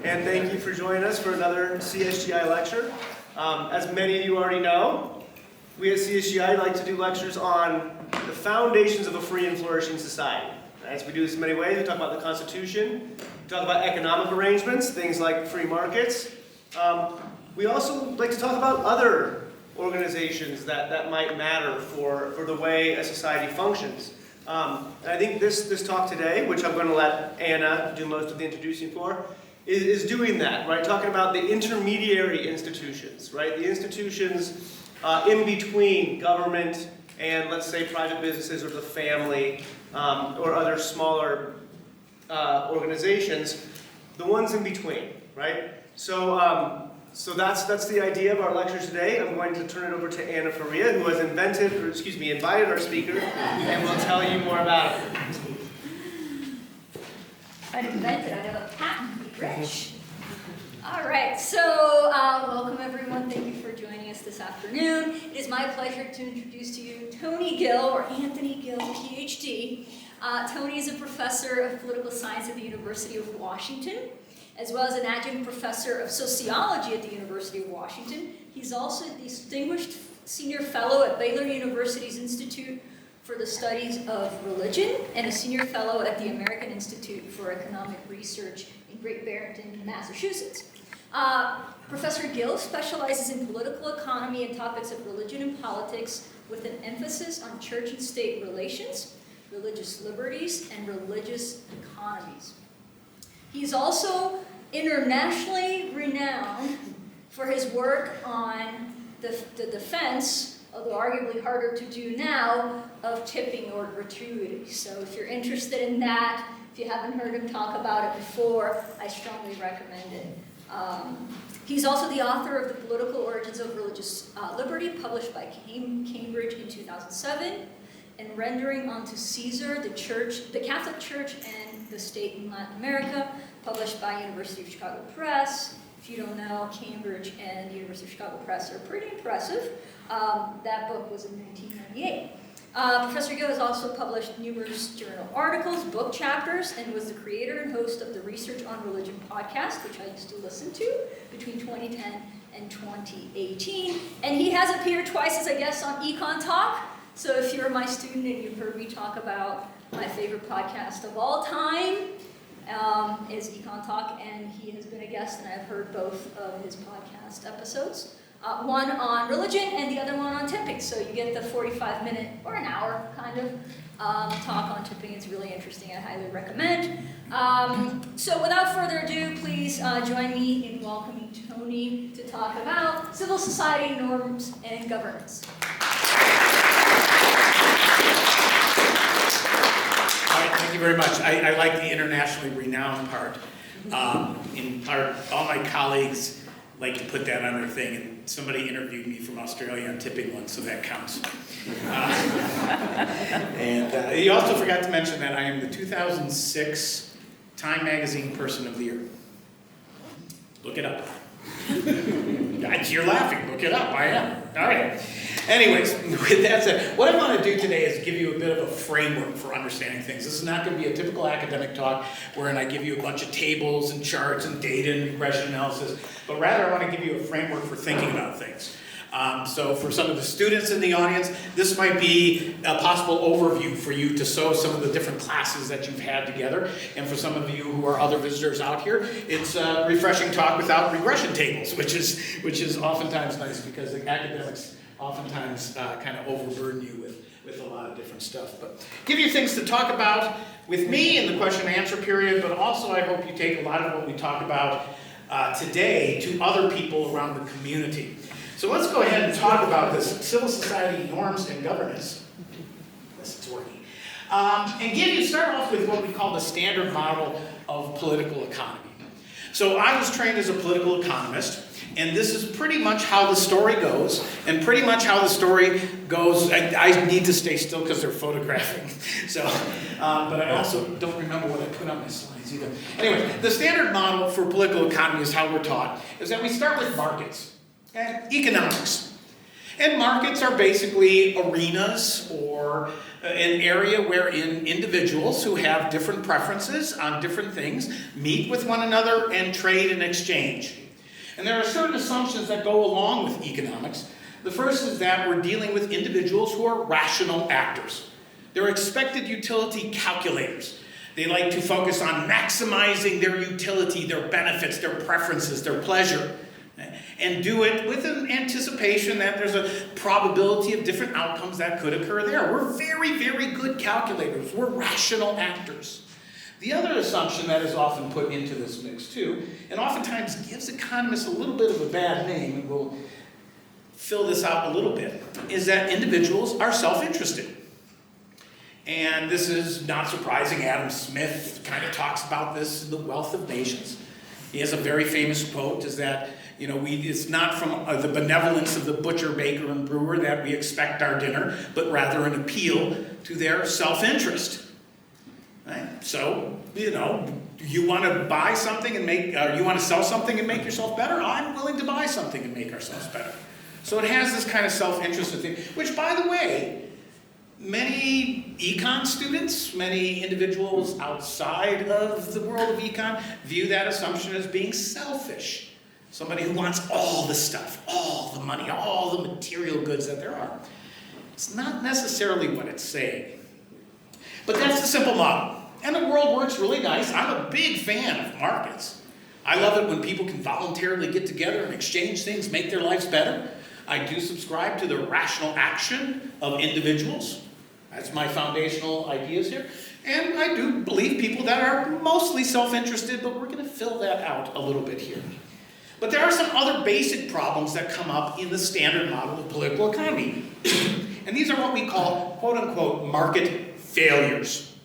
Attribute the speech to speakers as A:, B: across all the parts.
A: and thank you for joining us for another CSGI lecture. As many of you already know, we at CSGI like to do lectures on the foundations of a free and flourishing society. As we do this in many ways, we talk about the Constitution, we talk about economic arrangements, things like free markets. We also like to talk about other organizations that might matter for the way a society functions. And I think this talk today, which I'm going to let Anna do most of the introducing for, is doing that, right? Talking about the intermediary institutions, right? The institutions in between government and, let's say, private businesses or the family or other smaller organizations, the ones in between, right? So that's the idea of our lecture today. I'm going to turn it over to Anna Faria, who has invited our speaker, and will tell you more about it.
B: I'd invented, I'd have a patent, rich. All right, so welcome everyone. Thank you for joining us this afternoon. It is my pleasure to introduce to you Tony Gill, or Anthony Gill, PhD. Tony is a professor of political science at the University of Washington, as well as an adjunct professor of sociology at the University of Washington. He's also a distinguished senior fellow at Baylor University's Institute for the Studies of Religion, and a senior fellow at the American Institute for Economic Research in Great Barrington, Massachusetts. Professor Gill specializes in political economy and topics of religion and politics, with an emphasis on church and state relations, religious liberties, and religious economies. He's also internationally renowned for his work on the defense, although arguably harder to do now, of tipping or gratuity. So if you're interested in that, if you haven't heard him talk about it before, I strongly recommend it. He's also the author of The Political Origins of Religious Liberty, published by Cambridge in 2007, and Rendering Unto Caesar, the Catholic Church and the State in Latin America, published by University of Chicago Press. If you don't know, Cambridge and the University of Chicago Press are pretty impressive. That book was in 1998. Professor Gill has also published numerous journal articles, book chapters, and was the creator and host of the Research on Religion podcast, which I used to listen to between 2010 and 2018. And he has appeared twice as a guest on Econ Talk. So if you're my student and you've heard me talk about my favorite podcast of all time, is Econ Talk, and he has been a guest, and I've heard both of his podcast episodes. One on religion and the other one on tipping. So you get the 45-minute or an hour kind of talk on tipping. It's really interesting. I highly recommend. So without further ado, please join me in welcoming Tony to talk about civil society norms and governance.
C: Thank you very much. I like the internationally renowned part. In part, all my colleagues like to put that on their thing, and somebody interviewed me from Australia on tipping once, so that counts. And you also forgot to mention that I am the 2006 Time Magazine Person of the Year. Look it up. You're laughing. Look it up. I am. All right. Anyways, with that said, what I want to do today is give you a bit of a framework for understanding things. This is not going to be a typical academic talk wherein I give you a bunch of tables and charts and data and regression analysis, but rather I want to give you a framework for thinking about things. So for some of the students in the audience, this might be a possible overview for you to show some of the different classes that you've had together. And for some of you who are other visitors out here, it's a refreshing talk without regression tables, which is oftentimes nice because the academics oftentimes kind of overburden you with a lot of different stuff. But give you things to talk about with me in the question and answer period, but also I hope you take a lot of what we talk about today to other people around the community. So let's go ahead and talk about this civil society norms and governance. Yes, it's working. And start off with what we call the standard model of political economy. So I was trained as a political economist, and this is pretty much how the story goes. And pretty much how the story goes, I need to stay still because they're photographing. So, but I also don't remember what I put on my slides either. Anyway, the standard model for political economy is how we're taught, is that we start with markets, okay? Economics. And markets are basically arenas or an area wherein individuals who have different preferences on different things meet with one another and trade and exchange. And there are certain assumptions that go along with economics. The first is that we're dealing with individuals who are rational actors. They're expected utility calculators. They like to focus on maximizing their utility, their benefits, their preferences, their pleasure, and do it with an anticipation that there's a probability of different outcomes that could occur there. We're very, very good calculators. We're rational actors. The other assumption that is often put into this mix too, and oftentimes gives economists a little bit of a bad name, and we'll fill this out a little bit, is that individuals are self-interested. And this is not surprising. Adam Smith kind of talks about this in The Wealth of Nations. He has a very famous quote, is that, it's not from the benevolence of the butcher, baker, and brewer that we expect our dinner, but rather an appeal to their self-interest. Right? So, you want to buy something and you want to sell something and make yourself better? I'm willing to buy something and make ourselves better. So it has this kind of self-interest thing, which, by the way, many econ students, many individuals outside of the world of econ view that assumption as being selfish. Somebody who wants all the stuff, all the money, all the material goods that there are. It's not necessarily what it's saying. But that's the simple model. And the world works really nice. I'm a big fan of markets. I love it when people can voluntarily get together and exchange things, make their lives better. I do subscribe to the rational action of individuals. That's my foundational ideas here. And I do believe people that are mostly self-interested, but we're going to fill that out a little bit here. But there are some other basic problems that come up in the standard model of political economy. And these are what we call, quote unquote, market failures.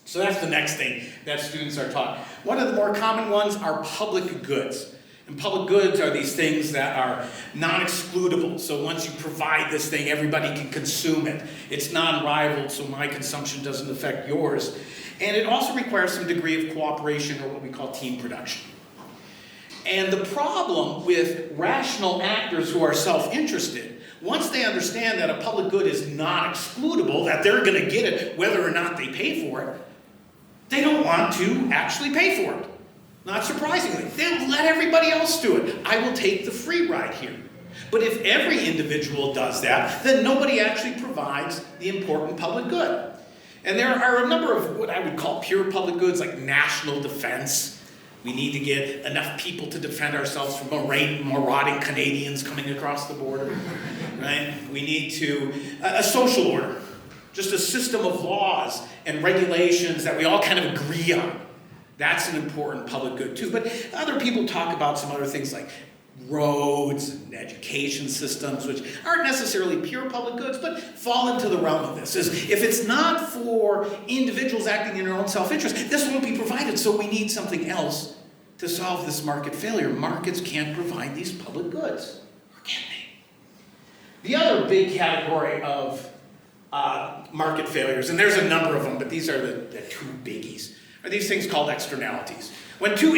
C: So that's the next thing that students are taught. One of the more common ones are public goods. And public goods are these things that are non-excludable. So once you provide this thing, everybody can consume it. It's non-rivaled, so my consumption doesn't affect yours. And it also requires some degree of cooperation, or what we call team production. And the problem with rational actors who are self-interested, once they understand that a public good is not excludable, that they're going to get it whether or not they pay for it, they don't want to actually pay for it. Not surprisingly, they'll let everybody else do it. I will take the free ride here. But if every individual does that, then nobody actually provides the important public good. And there are a number of what I would call pure public goods, like national defense. We need to get enough people to defend ourselves from marauding Canadians coming across the border. Right? We need a social order, just a system of laws and regulations that we all kind of agree on. That's an important public good too. But other people talk about some other things like roads and education systems, which aren't necessarily pure public goods, but fall into the realm of this. If it's not for individuals acting in their own self-interest, this won't be provided, so we need something else to solve this market failure. Markets can't provide these public goods, or can they? The other big category of market failures, and there's a number of them, but these are the two biggies, are these things called externalities. When two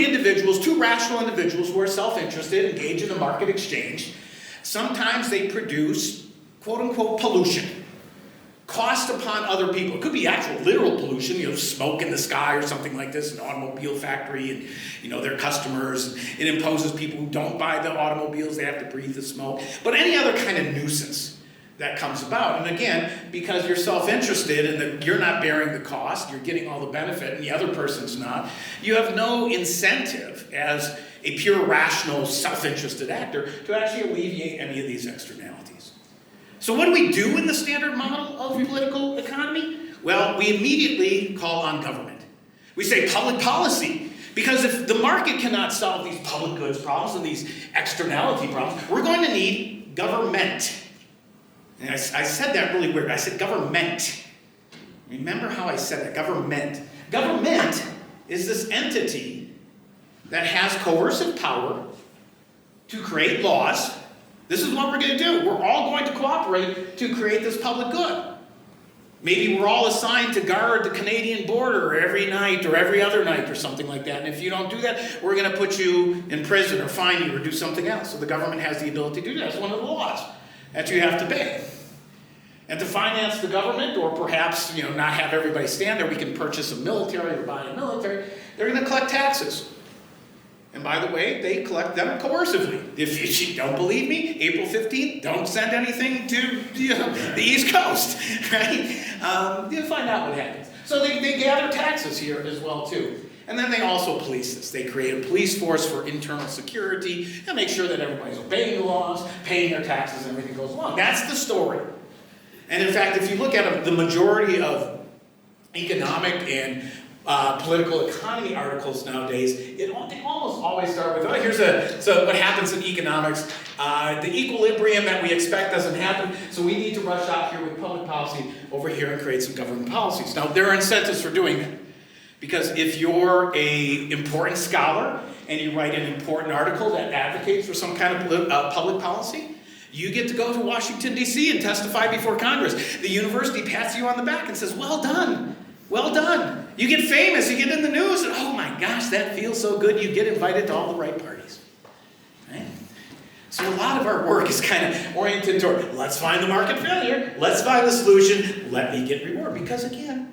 C: rational individuals who are self-interested engage in a market exchange, sometimes they produce, quote-unquote, pollution. Cost upon other people. It could be actual literal pollution, smoke in the sky or something like this, an automobile factory and, their customers. It imposes people who don't buy the automobiles, they have to breathe the smoke. But any other kind of nuisance that comes about. And again, because you're self-interested and you're not bearing the cost, you're getting all the benefit and the other person's not, you have no incentive as a pure rational self-interested actor to actually alleviate any of these externalities. So what do we do in the standard model of political economy? Well, we immediately call on government. We say public policy, because if the market cannot solve these public goods problems and these externality problems, we're going to need government. And I said that really weird. I said government. Remember how I said that? Government. Government is this entity that has coercive power to create laws. This is what we're going to do. We're all going to cooperate to create this public good. Maybe we're all assigned to guard the Canadian border every night or every other night or something like that. And if you don't do that, we're going to put you in prison or fine you or do something else. So the government has the ability to do that. It's one of the laws. that you have to pay. And to finance the government, or perhaps not have everybody stand there, we can purchase a military or buy a military. They're going to collect taxes. And by the way, they collect them coercively. If you don't believe me, April 15th, don't send anything to the East Coast, right? You'll find out what happens. So they gather taxes here as well too. And then they also police this. They create a police force for internal security and make sure that everybody's obeying the laws, paying their taxes, and everything goes along. That's the story. And in fact, if you look at the majority of economic and political economy articles nowadays, they almost always start with, so what happens in economics, the equilibrium that we expect doesn't happen, so we need to rush out here with public policy over here and create some government policies. Now, there are incentives for doing that. Because if you're an important scholar and you write an important article that advocates for some kind of public policy, you get to go to Washington, D.C. and testify before Congress. The university pats you on the back and says, well done, well done. You get famous, you get in the news, and oh my gosh, that feels so good. You get invited to all the right parties. Right? So a lot of our work is kind of oriented toward, let's find the market failure, let's find the solution, let me get reward. Because again,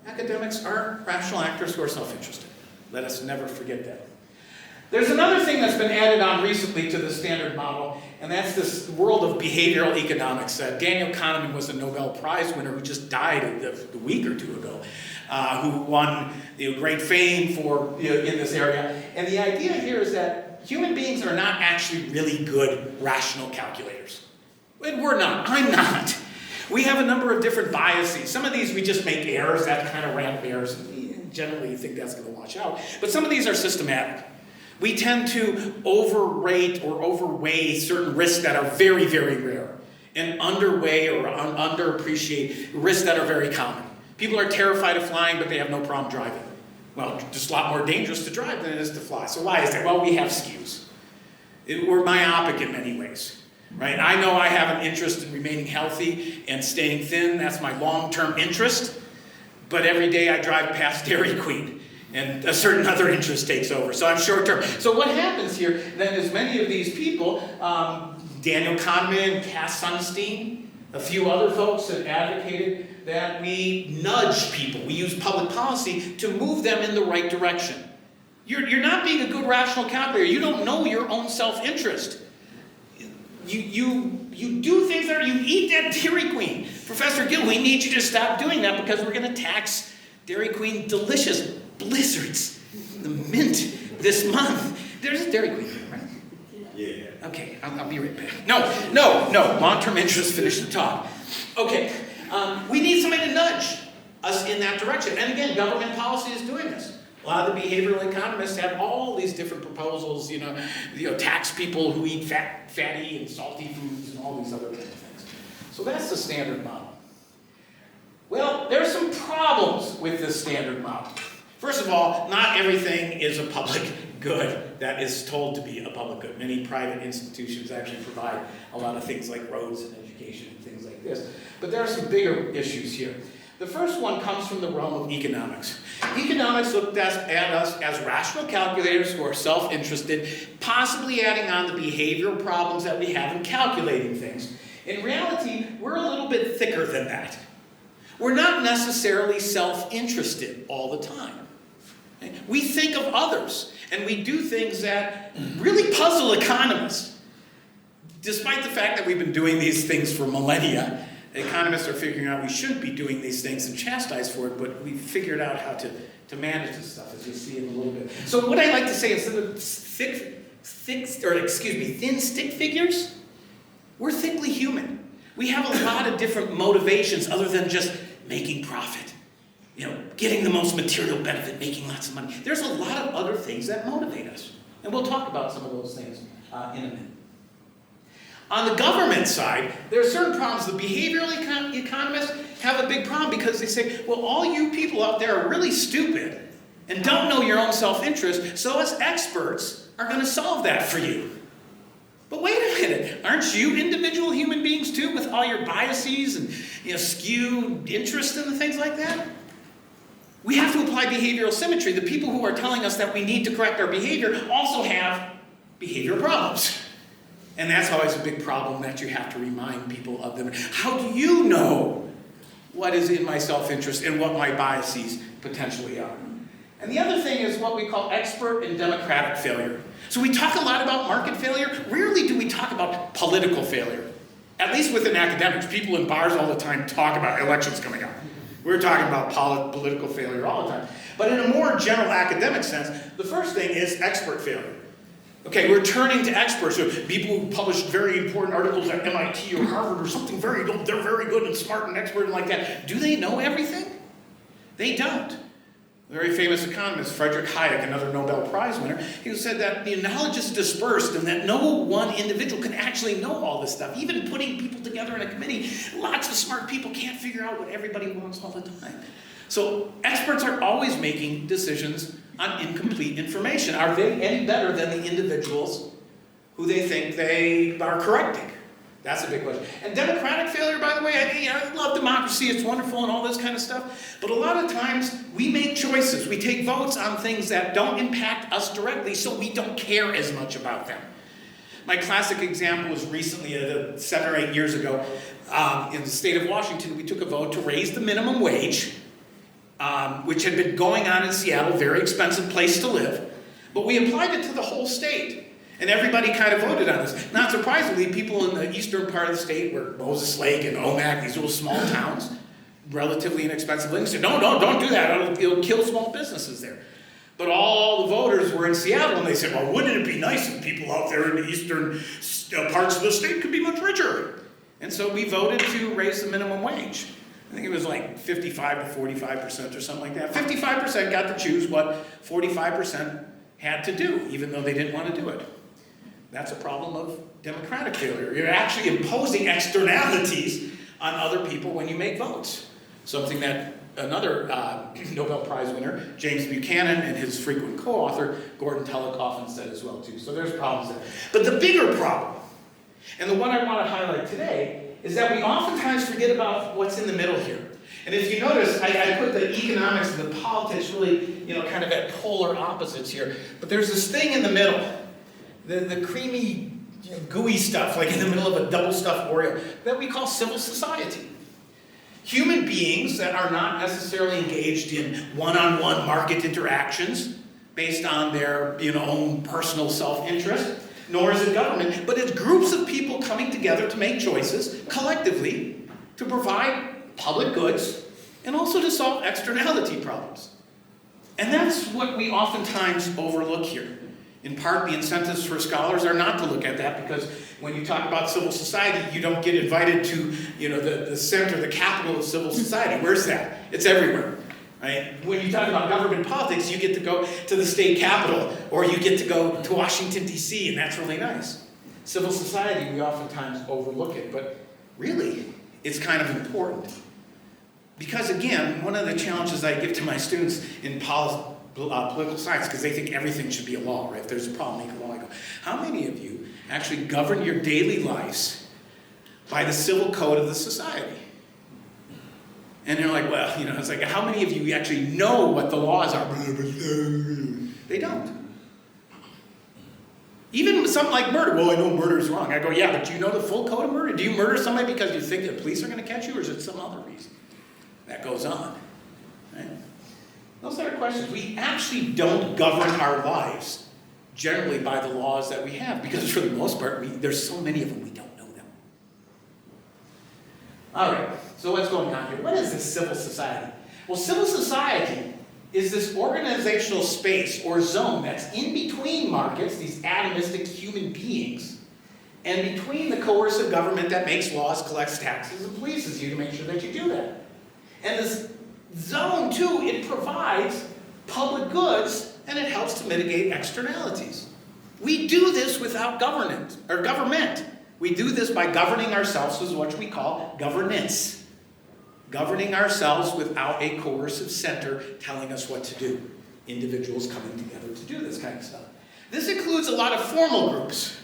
C: academics are rational actors who are self-interested. Let us never forget that. There's another thing that's been added on recently to the standard model, and that's this world of behavioral economics. Daniel Kahneman was a Nobel Prize winner who just died a week or two ago, who won great fame for in this area. And the idea here is that human beings are not actually really good rational calculators. And we're not. I'm not. We have a number of different biases. Some of these we just make errors, that's kind of random errors. Generally, you think that's going to wash out. But some of these are systematic. We tend to overrate or overweigh certain risks that are very, very rare, and underweigh or underappreciate risks that are very common. People are terrified of flying, but they have no problem driving. Well, it's a lot more dangerous to drive than it is to fly. So why is that? Well, we have skews. We're myopic in many ways. Right? I know I have an interest in remaining healthy and staying thin. That's my long-term interest. But every day I drive past Dairy Queen and a certain other interest takes over. So I'm short-term. So what happens here then is many of these people, Daniel Kahneman, Cass Sunstein, a few other folks have advocated that we nudge people. We use public policy to move them in the right direction. You're not being a good rational calculator. You don't know your own self-interest. You do things that you eat that Dairy Queen. Professor Gill, we need you to stop doing that because we're going to tax Dairy Queen delicious blizzards, the mint this month. There's a Dairy Queen, right? Yeah. Okay, I'll be right back. No. Long-term interest, finish the talk. Okay, we need somebody to nudge us in that direction. And again, government policy is doing this. A lot of the behavioral economists have all these different proposals, tax people who eat fatty and salty foods and all these other kinds of things. So that's the standard model. Well, there's some problems with this standard model. First of all, not everything is a public good that is told to be a public good. Many private institutions actually provide a lot of things like roads and education and things like this. But there are some bigger issues here. The first one comes from the realm of economics. Economics looked at us as rational calculators who are self-interested, possibly adding on the behavioral problems that we have in calculating things. In reality, we're a little bit thicker than that. We're not necessarily self-interested all the time. We think of others, and we do things that really puzzle economists. Despite the fact that we've been doing these things for millennia, economists are figuring out we shouldn't be doing these things and chastised for it, but we've figured out how to manage this stuff, as you'll see in a little bit. So what I like to say, instead of thin stick figures, we're thickly human. We have a lot of different motivations other than just making profit. Getting the most material benefit, making lots of money. There's a lot of other things that motivate us. And we'll talk about some of those things in a minute. On the government side, there are certain problems. The behavioral economists have a big problem because they say, well, all you people out there are really stupid and don't know your own self-interest, so us experts are going to solve that for you. But wait a minute, aren't you individual human beings too, with all your biases and skewed interest and things like that? We have to apply behavioral symmetry. The people who are telling us that we need to correct our behavior also have behavioral problems. And that's always a big problem that you have to remind people of them. How do you know what is in my self-interest and what my biases potentially are? And the other thing is what we call expert and democratic failure. So we talk a lot about market failure. Rarely do we talk about political failure. At least within academics, people in bars all the time talk about elections coming up. We're talking about political failure all the time. But in a more general academic sense, the first thing is expert failure. Okay, we're turning to experts, so people who publish very important articles at MIT or Harvard or something they're very good and smart and expert and like that. Do they know everything? They don't. A very famous economist, Friedrich Hayek, another Nobel Prize winner, he said that the knowledge is dispersed and that no one individual can actually know all this stuff. Even putting people together in a committee, lots of smart people can't figure out what everybody wants all the time. So experts are always making decisions on incomplete information. Are they any better than the individuals who they think they are correcting? That's a big question. And democratic failure, by the way, I love democracy, it's wonderful and all this kind of stuff, but a lot of times we make choices. We take votes on things that don't impact us directly, so we don't care as much about them. My classic example was recently, 7 or 8 years ago, in the state of Washington, we took a vote to raise the minimum wage, which had been going on in Seattle, very expensive place to live, but we applied it to the whole state. And everybody kind of voted on this. Not surprisingly, people in the eastern part of the state, where Moses Lake and Omak, these little small towns, relatively inexpensive living, said, no, don't do that. It'll kill small businesses there. But all the voters were in Seattle, and they said, well, wouldn't it be nice if people out there in the eastern parts of the state could be much richer? And so we voted to raise the minimum wage. I think it was like 55 to 45% or something like that. 55% got to choose what 45% had to do, even though they didn't want to do it. That's a problem of democratic failure. You're actually imposing externalities on other people when you make votes. Something that another Nobel Prize winner, James Buchanan, and his frequent co-author, Gordon Tellock, often said as well, too. So there's problems there. But the bigger problem, and the one I want to highlight today, is that we oftentimes forget about what's in the middle here. And if you notice, I put the economics and the politics really, kind of at polar opposites here. But there's this thing in the middle. The creamy, gooey stuff, like in the middle of a double stuffed Oreo, that we call civil society. Human beings that are not necessarily engaged in one-on-one market interactions based on their own personal self-interest, nor is it government, but it's groups of people coming together to make choices collectively to provide public goods and also to solve externality problems. And that's what we oftentimes overlook here. In part, the incentives for scholars are not to look at that, because when you talk about civil society, you don't get invited to, the center, the capital of civil society. Where's that? It's everywhere, right? When you talk about government politics, you get to go to the state capitol, or you get to go to Washington, D.C., and that's really nice. Civil society, we oftentimes overlook it, but really, it's kind of important. Because again, one of the challenges I give to my students in political science, because they think everything should be a law, right? If there's a problem, make a law. I go, how many of you actually govern your daily lives by the civil code of the society? And they're like, well, it's like, how many of you actually know what the laws are? They don't. Even something like murder. Well, I know murder is wrong. I go, yeah, but do you know the full code of murder? Do you murder somebody because you think the police are going to catch you, or is it some other reason? That goes on, right? Those are questions. We actually don't govern our lives generally by the laws that we have, because for the most part, there's so many of them we don't know them. All right, so what's going on here? What is this civil society? Well, civil society is this organizational space or zone that's in between markets, these atomistic human beings, and between the coercive government that makes laws, collects taxes, and polices you to make sure that you do that. And this zone, too, it provides public goods, and it helps to mitigate externalities. We do this without government. We do this by governing ourselves, which is what we call governance. Governing ourselves without a coercive center telling us what to do. Individuals coming together to do this kind of stuff. This includes a lot of formal groups.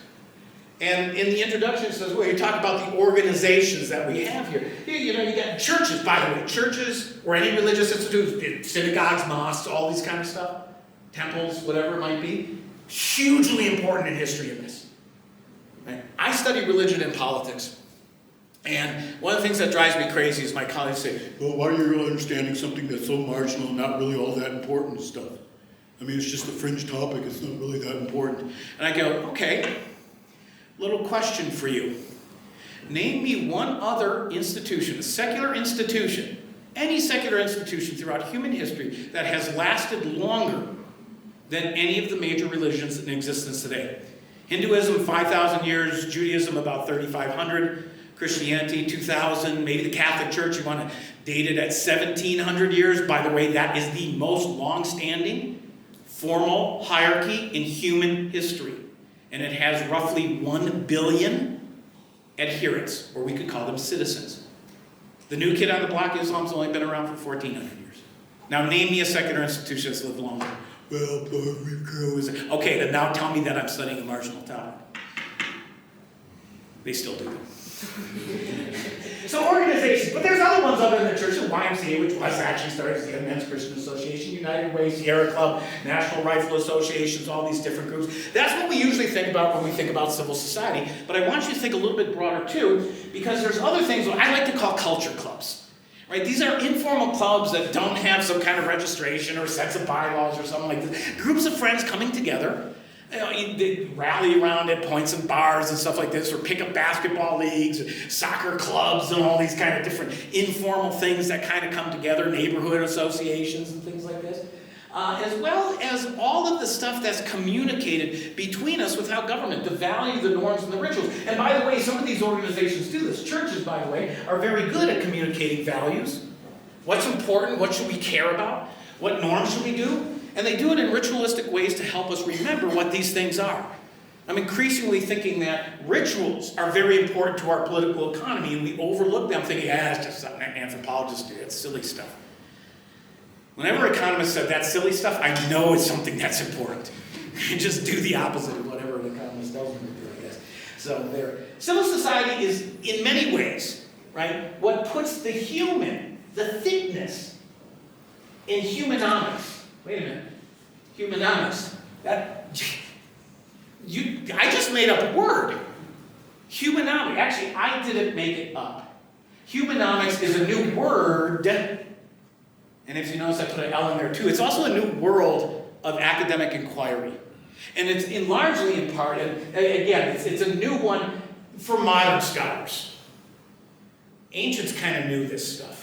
C: And in the introduction it says, well, you talk about the organizations that we have here. You got churches, by the way, churches or any religious institutions, synagogues, mosques, all these kind of stuff, temples, whatever it might be, hugely important in history of this. Right? I study religion and politics. And one of the things that drives me crazy is my colleagues say, well, why are you understanding something that's so marginal and not really all that important and stuff? I mean, it's just a fringe topic, it's not really that important. And I go, okay, little question for you. Name me one other institution, a secular institution, any secular institution throughout human history that has lasted longer than any of the major religions in existence today. Hinduism, 5,000 years, Judaism, about 3,500, Christianity, 2,000, maybe the Catholic Church, you want to date it at 1,700 years. By the way, that is the most long-standing formal hierarchy in human history. And it has roughly 1 billion adherents, or we could call them citizens. The new kid on the block, Islam's only been around for 1,400 years. Now name me a secular institution that's lived longer. Well, Puerto Rico is... Okay, then now tell me that I'm studying a marginal topic. They still do. So organizations, but there's other ones other than the church, the YMCA, which was actually started as the Men's Christian Association, United Way, Sierra Club, National Rifle Associations, all these different groups. That's what we usually think about when we think about civil society, but I want you to think a little bit broader too, because there's other things that I like to call culture clubs. Right? These are informal clubs that don't have some kind of registration or sets of bylaws or something like this. Groups of friends coming together. You know, they rally around at points and bars and stuff like this, or pick up basketball leagues, soccer clubs, and all these kind of different informal things that kind of come together, neighborhood associations and things like this, as well as all of the stuff that's communicated between us without government, the value, the norms, and the rituals. And by the way, some of these organizations do this. Churches, by the way, are very good at communicating values. What's important? What should we care about? What norms should we do? And they do it in ritualistic ways to help us remember what these things are. I'm increasingly thinking that rituals are very important to our political economy, and we overlook them thinking, it's just something anthropologists do, it's silly stuff. Whenever economists said that's silly stuff, I know it's something that's important. You just do the opposite of whatever an economist tells me to do, I guess. So there. Civil society is, in many ways, right, what puts the human, the thickness, in humanomics. Wait a minute. Humanomics. I just made up a word. Humanomics. Actually, I didn't make it up. Humanomics is a new word. And if you notice, I put an L in there too. It's also a new world of academic inquiry. And it's largely in part, and again, it's a new one for modern scholars. Ancients kind of knew this stuff.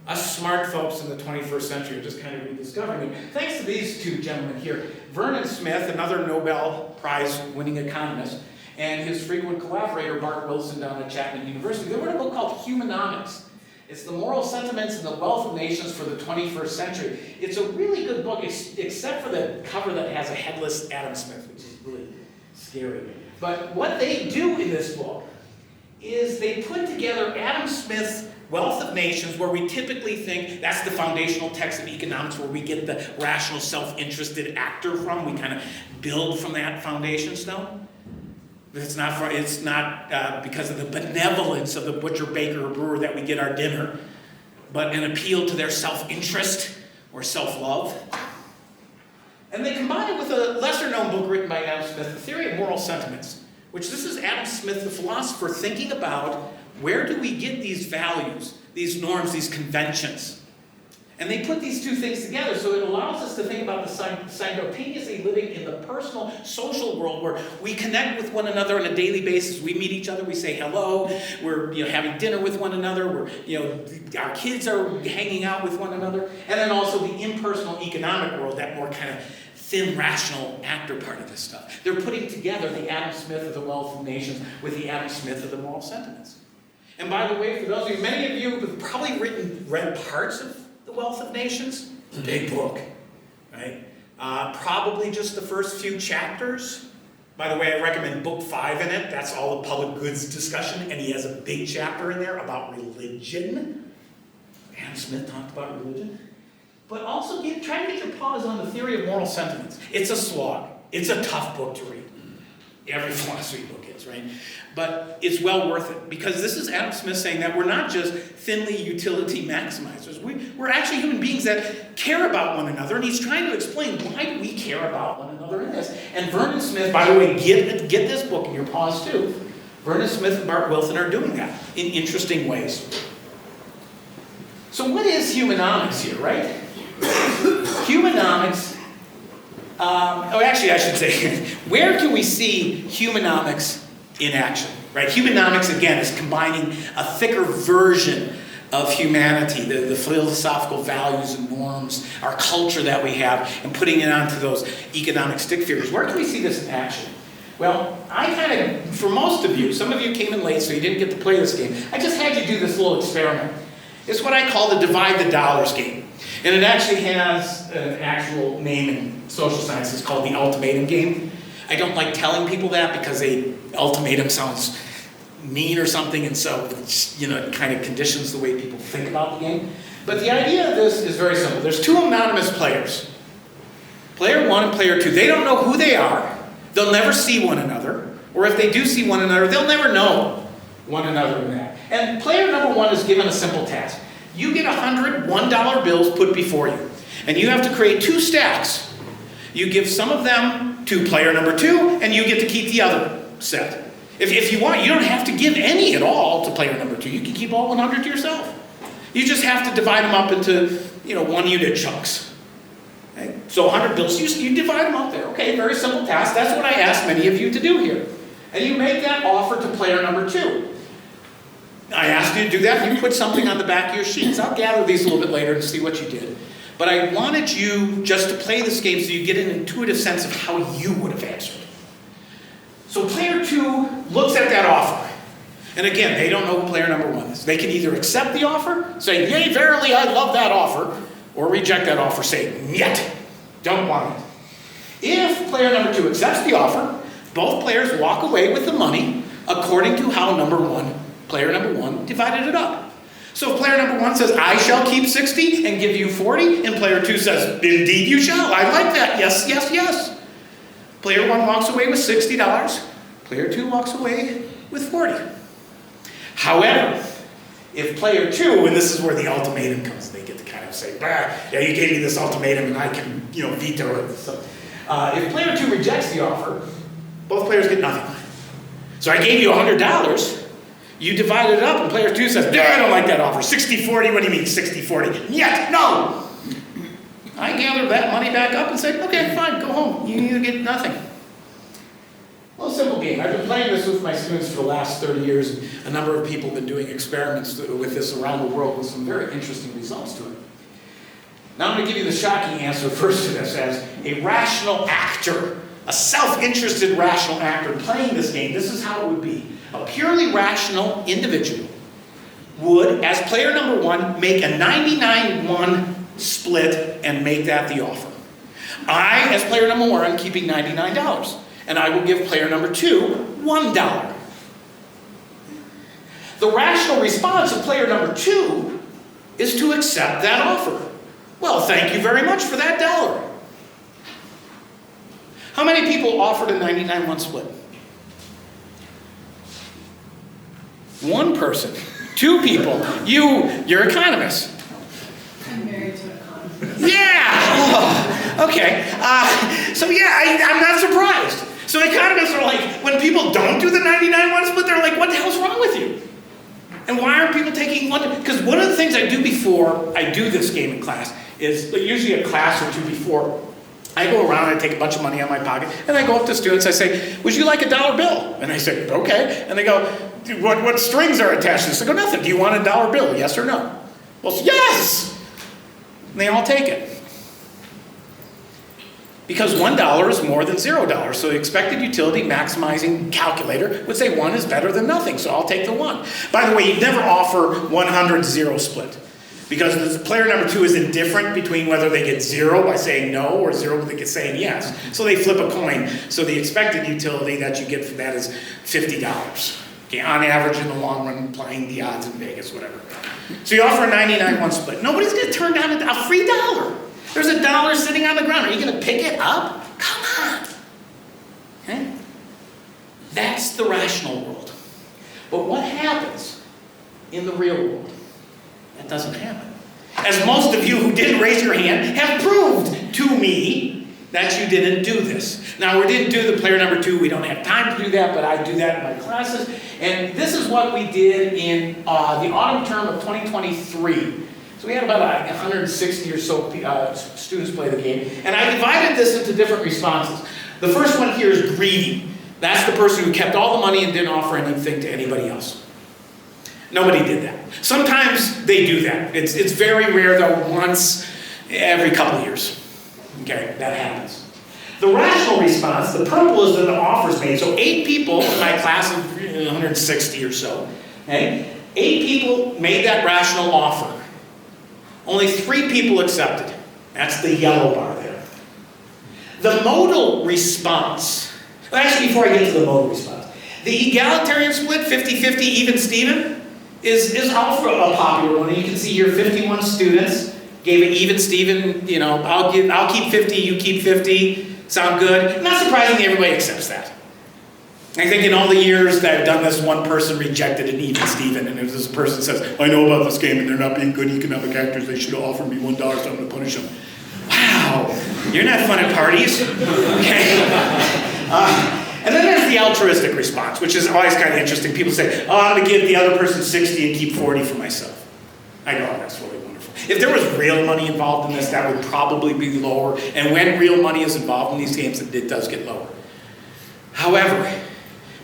C: Us smart folks in the 21st century are just kind of rediscovering it. Thanks to these two gentlemen here. Vernon Smith, another Nobel Prize winning economist, and his frequent collaborator, Bart Wilson, down at Chapman University. They wrote a book called Humanomics. It's the moral sentiments and the wealth of nations for the 21st century. It's a really good book, except for the cover that has a headless Adam Smith, which is really scary. But what they do in this book is they put together Adam Smith's Wealth of Nations, where we typically think that's the foundational text of economics, where we get the rational, self-interested actor from. We kind of build from that foundation stone. It's not because of the benevolence of the butcher, baker, or brewer that we get our dinner, but an appeal to their self-interest or self-love. And they combine it with a lesser-known book written by Adam Smith, The Theory of Moral Sentiments, which this is Adam Smith, the philosopher, thinking about where do we get these values, these norms, these conventions. And they put these two things together, so it allows us to think about the simultaneously living in the personal, social world where we connect with one another on a daily basis. We meet each other, we say hello, we're having dinner with one another, our kids are hanging out with one another, and then also the impersonal economic world, that more kind of thin, rational actor part of this stuff. They're putting together the Adam Smith of the Wealth of Nations with the Adam Smith of the Moral Sentiments. And by the way, for those of you, many of you have probably read parts of The Wealth of Nations. It's a big book, right? Probably just the first few chapters. By the way, I recommend book 5 in it. That's all the public goods discussion, and he has a big chapter in there about religion. Adam Smith talked about religion. But also, try to get your paws on The Theory of Moral Sentiments. It's a slog. It's a tough book to read. Every philosophy book is, right? But it's well worth it, because this is Adam Smith saying that we're not just thinly utility maximizers. We're actually human beings that care about one another, and he's trying to explain why do we care about one another in this. And Vernon Smith, by the way, get this book in your paws too. Vernon Smith and Bart Wilson are doing that in interesting ways. So what is humanomics here, right? Humanomics, actually I should say, where can we see humanomics in action, right? Humanomics, again, is combining a thicker version of humanity, the philosophical values and norms, our culture that we have, and putting it onto those economic stick figures. Where can we see this in action? Well, I kind of, for most of you, some of you came in late so you didn't get to play this game, I just had you do this little experiment. It's what I call the divide the dollars game. And it actually has an actual name in social sciences called the ultimatum game. I don't like telling people that because ultimatum sounds mean or something, and so it kind of conditions the way people think about the game. But the idea of this is very simple. There's two anonymous players. Player 1 and player 2. They don't know who they are. They'll never see one another. Or if they do see one another, they'll never know one another in that. And player number 1 is given a simple task. You get 100 $1 bills put before you. And you have to create 2 stacks. You give some of them to player number 2, and you get to keep the other set. If you want, you don't have to give any at all to player number 2. You can keep all 100 to yourself. You just have to divide them up into 1 unit chunks. Okay? So 100 bills, you divide them up there. Okay, very simple task. That's what I asked many of you to do here. And you make that offer to player number 2. I asked you to do that, and you put something on the back of your sheets. I'll gather these a little bit later and see what you did. But I wanted you just to play this game so you get an intuitive sense of how you would have answered. So player 2 looks at that offer. And again, they don't know who player number 1 is. They can either accept the offer, say, yea, verily, I love that offer, or reject that offer, say, niet, don't want it. If player number 2 accepts the offer, both players walk away with the money according to how player number 1 divided it up. So if player number 1 says, I shall keep 60 and give you 40, and player 2 says, indeed you shall, I like that, yes, yes, yes. Player 1 walks away with $60, player 2 walks away with 40. However, if player 2, and this is where the ultimatum comes, they get to kind of say, yeah, you gave me this ultimatum and I can, veto it. So, if player 2 rejects the offer, both players get nothing. So I gave you $100, you divide it up, and player 2 says, I don't like that offer. 60-40, what do you mean 60-40? Yet, no! I gather that money back up and say, okay, fine, go home. You get nothing. Well, simple game. I've been playing this with my students for the last 30 years, and a number of people have been doing experiments with this around the world with some very interesting results to it. Now I'm going to give you the shocking answer first to this. As a rational actor, a self-interested rational actor playing this game, this is how it would be. A purely rational individual would, as player number 1, make a 99-1 split and make that the offer. I, as player number 1, am keeping $99, and I will give player number 2 $1. The rational response of player number 2 is to accept that offer. Well, thank you very much for that $1. How many people offered a 99-1 split? 1 person. 2 people. You're economists.
D: I'm married to an economist.
C: Yeah! Oh, okay. So yeah, I'm not surprised. So economists are like, when people don't do the 99-1 split, they're like, what the hell's wrong with you? And why aren't people taking 1? Because one of the things I do before I do this game in class is, usually a class or 2 before, I go around and I take a bunch of money out of my pocket, and I go up to students, I say, would you like a $1 bill? And I say, okay. And they go, what strings are attached to this? I go, nothing. Do you want a $1 bill, yes or no? Well, yes! And they all take it. Because $1 is more than $0. So the expected utility maximizing calculator would say 1 is better than nothing, so I'll take the 1. By the way, you never offer 100-0 split. Because the player number 2 is indifferent between whether they get 0 by saying no or 0 by saying yes. So they flip a coin. So the expected utility that you get for that is $50. Okay, on average in the long run, playing the odds in Vegas, whatever. So you offer a 99-1 split. Nobody's going to turn down a free $1. There's a $1 sitting on the ground. Are you going to pick it up? Come on. Okay? That's the rational world. But what happens in the real world? That doesn't happen. As most of you who didn't raise your hand have proved to me that you didn't do this. Now, we didn't do the player number 2. We don't have time to do that, but I do that in my classes. And this is what we did in the autumn term of 2023. So we had about 160 or so students play the game. And I divided this into different responses. The first one here is greedy. That's the person who kept all the money and didn't offer anything to anybody else. Nobody did that. Sometimes they do that. It's very rare, though, once every couple of years. Okay, that happens. The rational response, the purple is that the offer's made. So 8 people in my class of 160 or so, okay? 8 people made that rational offer. Only 3 people accepted. That's the yellow bar there. The modal response, well, actually before I get to the modal response, the egalitarian split, 50-50, even-steven, is also a popular one. And you can see here 51 students gave it even-steven, you know, I'll keep 50, you keep 50, sound good? Not surprisingly, everybody accepts that. I think in all the years that I've done this, one person rejected an even-steven, and it was this person says, I know about this game and they're not being good economic actors, they should have offered me $1, so I'm going to punish them. Wow, you're not fun at parties. Okay. And then there's the altruistic response, which is always kind of interesting. People say, oh, I'm going to give the other person 60 and keep 40 for myself. I know, that's really wonderful. If there was real money involved in this, that would probably be lower. And when real money is involved in these games, it does get lower. However,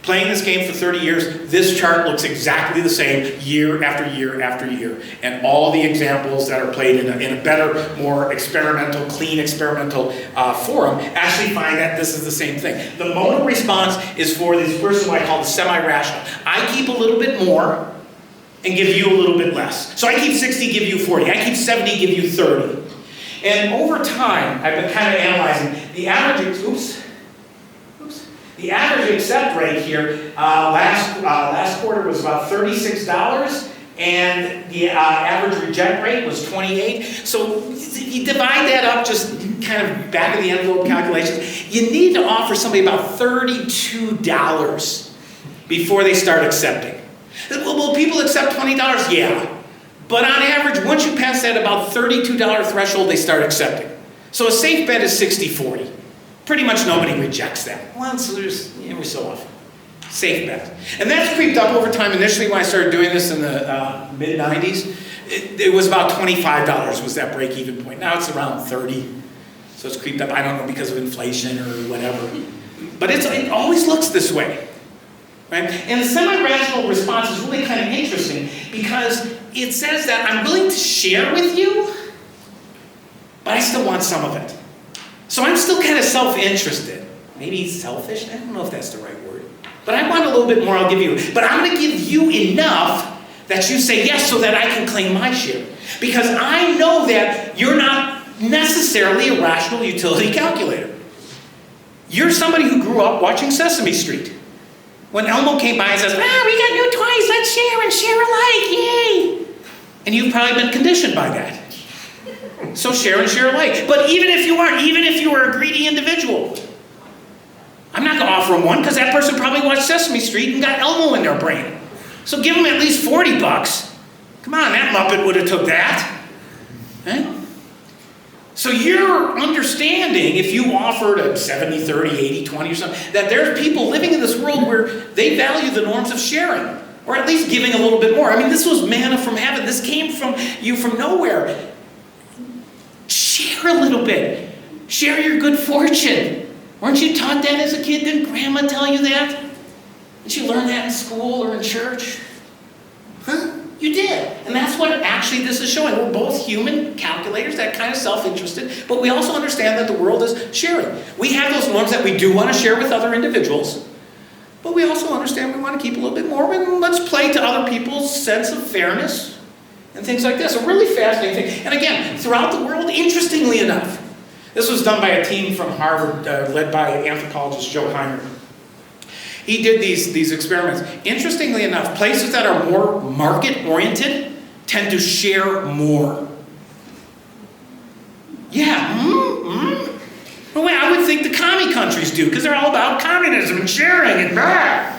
C: playing this game for 30 years, this chart looks exactly the same year after year after year. And all the examples that are played in a better, more experimental, clean experimental forum actually find that this is the same thing. The modal response is for this person who I call the semi-rational. I keep a little bit more and give you a little bit less. So I keep 60, give you 40. I keep 70, give you 30. And over time, I've been kind of analyzing the average, the average accept rate here last quarter was about $36, and the average reject rate was 28. So you divide that up, just kind of back of the envelope calculations, you need to offer somebody about $32 before they start accepting. Will people accept $20? Yeah. But on average, once you pass that about $32 threshold, they start accepting. So a safe bet is 60-40. Pretty much nobody rejects that. Once there's, every so often. Safe bet. And that's creeped up over time. Initially, when I started doing this in the mid-90s, it was about $25 was that break-even point. Now it's around 30. So it's creeped up, I don't know, because of inflation or whatever. But it always looks this way. Right? And the semi-rational response is really kind of interesting because it says that I'm willing to share with you, but I still want some of it. So I'm still kind of self-interested. Maybe selfish? I don't know if that's the right word. But I want a little bit more, I'll give you. But I'm going to give you enough that you say yes so that I can claim my share. Because I know that you're not necessarily a rational utility calculator. You're somebody who grew up watching Sesame Street. When Elmo came by and says, we got new toys, let's share and share alike, yay! And you've probably been conditioned by that. So share and share alike. But even if you aren't, even if you are a greedy individual, I'm not going to offer them one because that person probably watched Sesame Street and got Elmo in their brain. So give them at least $40. Come on, that Muppet would have took that. Eh? So you're understanding, if you offered a 70, 30, 80, 20 or something, that there's people living in this world where they value the norms of sharing, or at least giving a little bit more. I mean, this was manna from heaven. This came from you from nowhere. Share a little bit. Share your good fortune. Weren't you taught that as a kid? Didn't Grandma tell you that? Did you learn that in school or in church? Huh? You did. And that's what actually this is showing. We're both human calculators, that kind of self-interested, but we also understand that the world is sharing. We have those norms that we do want to share with other individuals, but we also understand we want to keep a little bit more, and let's play to other people's sense of fairness and things like this. A really fascinating thing. And again, throughout the world, interestingly enough, this was done by a team from Harvard, led by anthropologist Joe Heimer. He did these experiments. Interestingly enough, places that are more market-oriented tend to share more. Yeah, Well, wait, I would think the commie countries do, because they're all about communism and sharing and blah.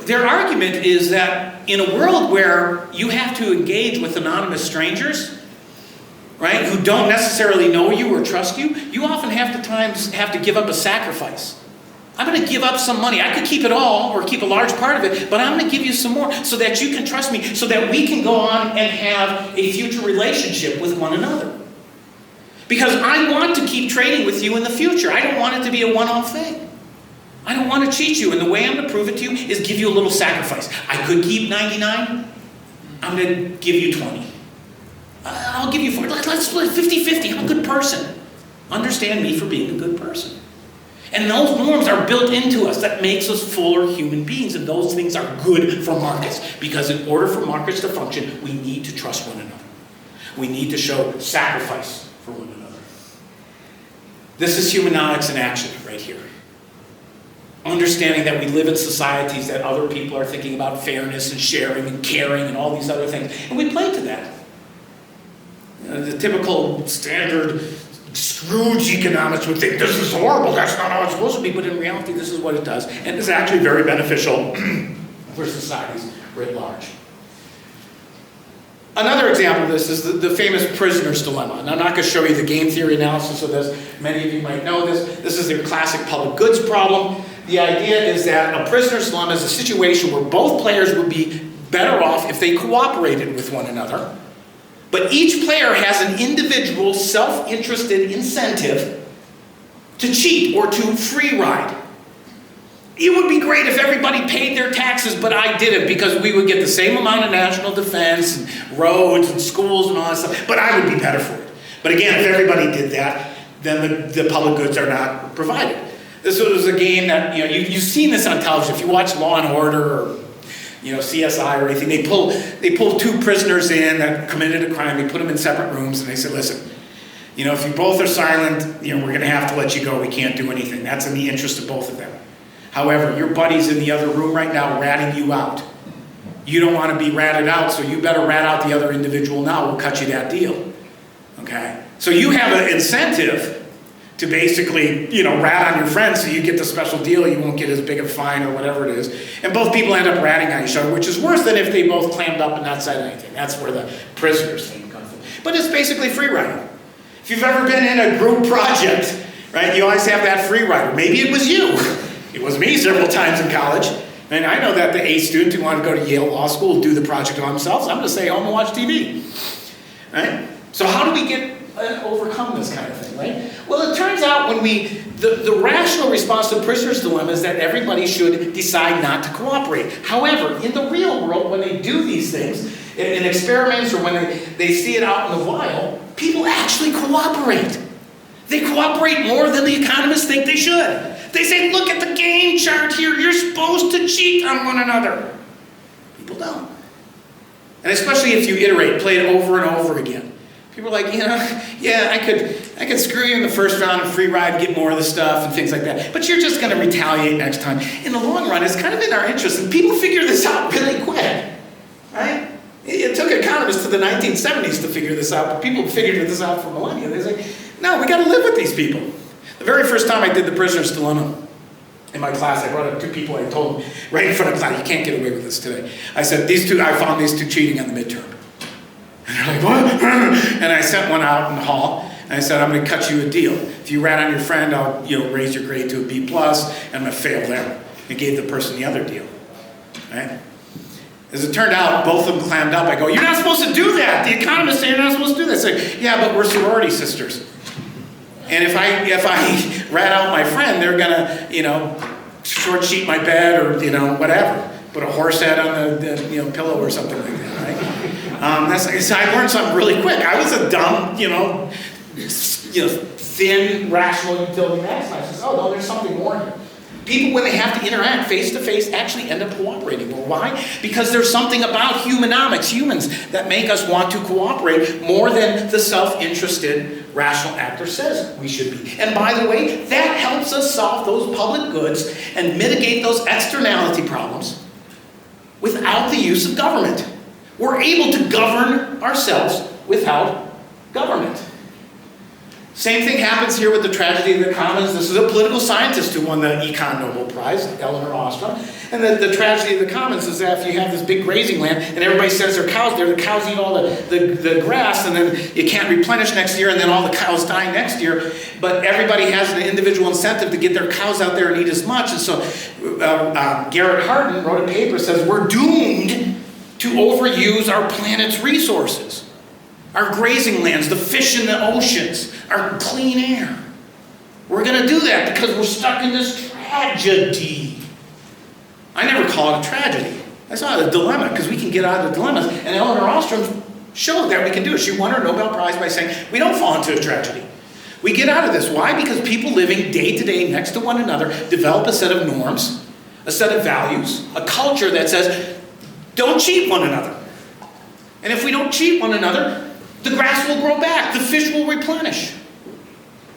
C: Their argument is that in a world where you have to engage with anonymous strangers, right, who don't necessarily know you or trust you, you often have to give up a sacrifice. I'm going to give up some money. I could keep it all or keep a large part of it, but I'm going to give you some more so that you can trust me, so that we can go on and have a future relationship with one another. Because I want to keep trading with you in the future. I don't want it to be a one-off thing. I don't want to cheat you, and the way I'm going to prove it to you is give you a little sacrifice. I could keep 99. I'm going to give you 20. I'll give you 40. Let's split 50-50. I'm a good person. Understand me for being a good person. And those norms are built into us. That makes us fuller human beings, and those things are good for markets. Because in order for markets to function, we need to trust one another. We need to show sacrifice for one another. This is humanomics in action right here. Understanding that we live in societies that other people are thinking about fairness and sharing and caring and all these other things. And we play to that. The typical standard Scrooge economics would think, this is horrible, that's not how it's supposed to be, but in reality this is what it does. And it's actually very beneficial for societies writ large. Another example of this is the famous prisoner's dilemma. And I'm not going to show you the game theory analysis of this. Many of you might know this. This is their classic public goods problem. The idea is that a prisoner's dilemma is a situation where both players would be better off if they cooperated with one another. But each player has an individual self-interested incentive to cheat or to free ride. It would be great if everybody paid their taxes, but I didn't, because we would get the same amount of national defense and roads and schools and all that stuff, but I would be better for it. But again, if everybody did that, then the public goods are not provided. This was a game that, you've seen this on television. If you watch Law and Order or CSI or anything, they pull two prisoners in that committed a crime, they put them in separate rooms, and they said, listen, if you both are silent, we're going to have to let you go. We can't do anything. That's in the interest of both of them. However, your buddy's in the other room right now ratting you out. You don't want to be ratted out, so you better rat out the other individual now. We'll cut you that deal. Okay? So you have an incentive to basically, rat on your friend so you get the special deal. You won't get as big a fine or whatever it is. And both people end up ratting on each other, which is worse than if they both clammed up and not said anything. That's where the prisoners thing comes from. But it's basically free riding. If you've ever been in a group project, right, you always have that free rider. Maybe it was you. It was me several times in college. And I know that the A student who wanted to go to Yale Law School will do the project on themselves. I'm going to stay home and watch TV. Right? So how do we overcome this kind of thing, right? Well, it turns out when the rational response to the prisoner's dilemma is that everybody should decide not to cooperate. However, in the real world, when they do these things, in experiments or when they see it out in the wild, people actually cooperate. They cooperate more than the economists think they should. They say, look at the game chart here. You're supposed to cheat on one another. People don't. And especially if you iterate, play it over and over again. People are like, yeah, I could screw you in the first round and free ride and get more of the stuff and things like that. But you're just going to retaliate next time. In the long run, it's kind of in our interest. And people figure this out really quick. Right? It took economists to the 1970s to figure this out. But people figured this out for millennia. They say, no, we got to live with these people. The very first time I did the prisoner's dilemma in my class, I brought up two people. I told them right in front of the class, you can't get away with this today. I said, I found these two cheating on the midterm. And they're like, what? And I sent one out in the hall, and I said, I'm going to cut you a deal. If you rat on your friend, I'll raise your grade to a B+, and I'm going to fail them. And gave the person the other deal. Right? As it turned out, both of them clammed up. I go, you're not supposed to do that. The economists say you're not supposed to do that. I say, yeah, but we're sorority sisters. And if I rat out my friend, they're gonna, short sheet my bed or whatever, put a horse head on the pillow or something like that, right? So I learned something really quick. I was a dumb, thin, rational utility math scientist. I said, oh no, there's something more here. People, when they have to interact face-to-face, actually end up cooperating. Well, why? Because there's something about humanomics, humans, that make us want to cooperate more than the self-interested rational actor says we should be. And by the way, that helps us solve those public goods and mitigate those externality problems without the use of government. We're able to govern ourselves without government. Same thing happens here with the tragedy of the commons. This is a political scientist who won the Econ Nobel Prize, Eleanor Ostrom. And the tragedy of the commons is that if you have this big grazing land and everybody sends their cows there, the cows eat all the grass, and then you can't replenish next year, and then all the cows die next year. But everybody has an individual incentive to get their cows out there and eat as much. And so Garrett Hardin wrote a paper that says we're doomed to overuse our planet's resources. Our grazing lands, the fish in the oceans, our clean air. We're going to do that because we're stuck in this tragedy. I never call it a tragedy. I saw it a dilemma, because we can get out of the dilemmas. And Eleanor Ostrom showed that we can do it. She won her Nobel Prize by saying, we don't fall into a tragedy. We get out of this. Why? Because people living day to day next to one another develop a set of norms, a set of values, a culture that says, don't cheat one another. And if we don't cheat one another, the grass will grow back, the fish will replenish.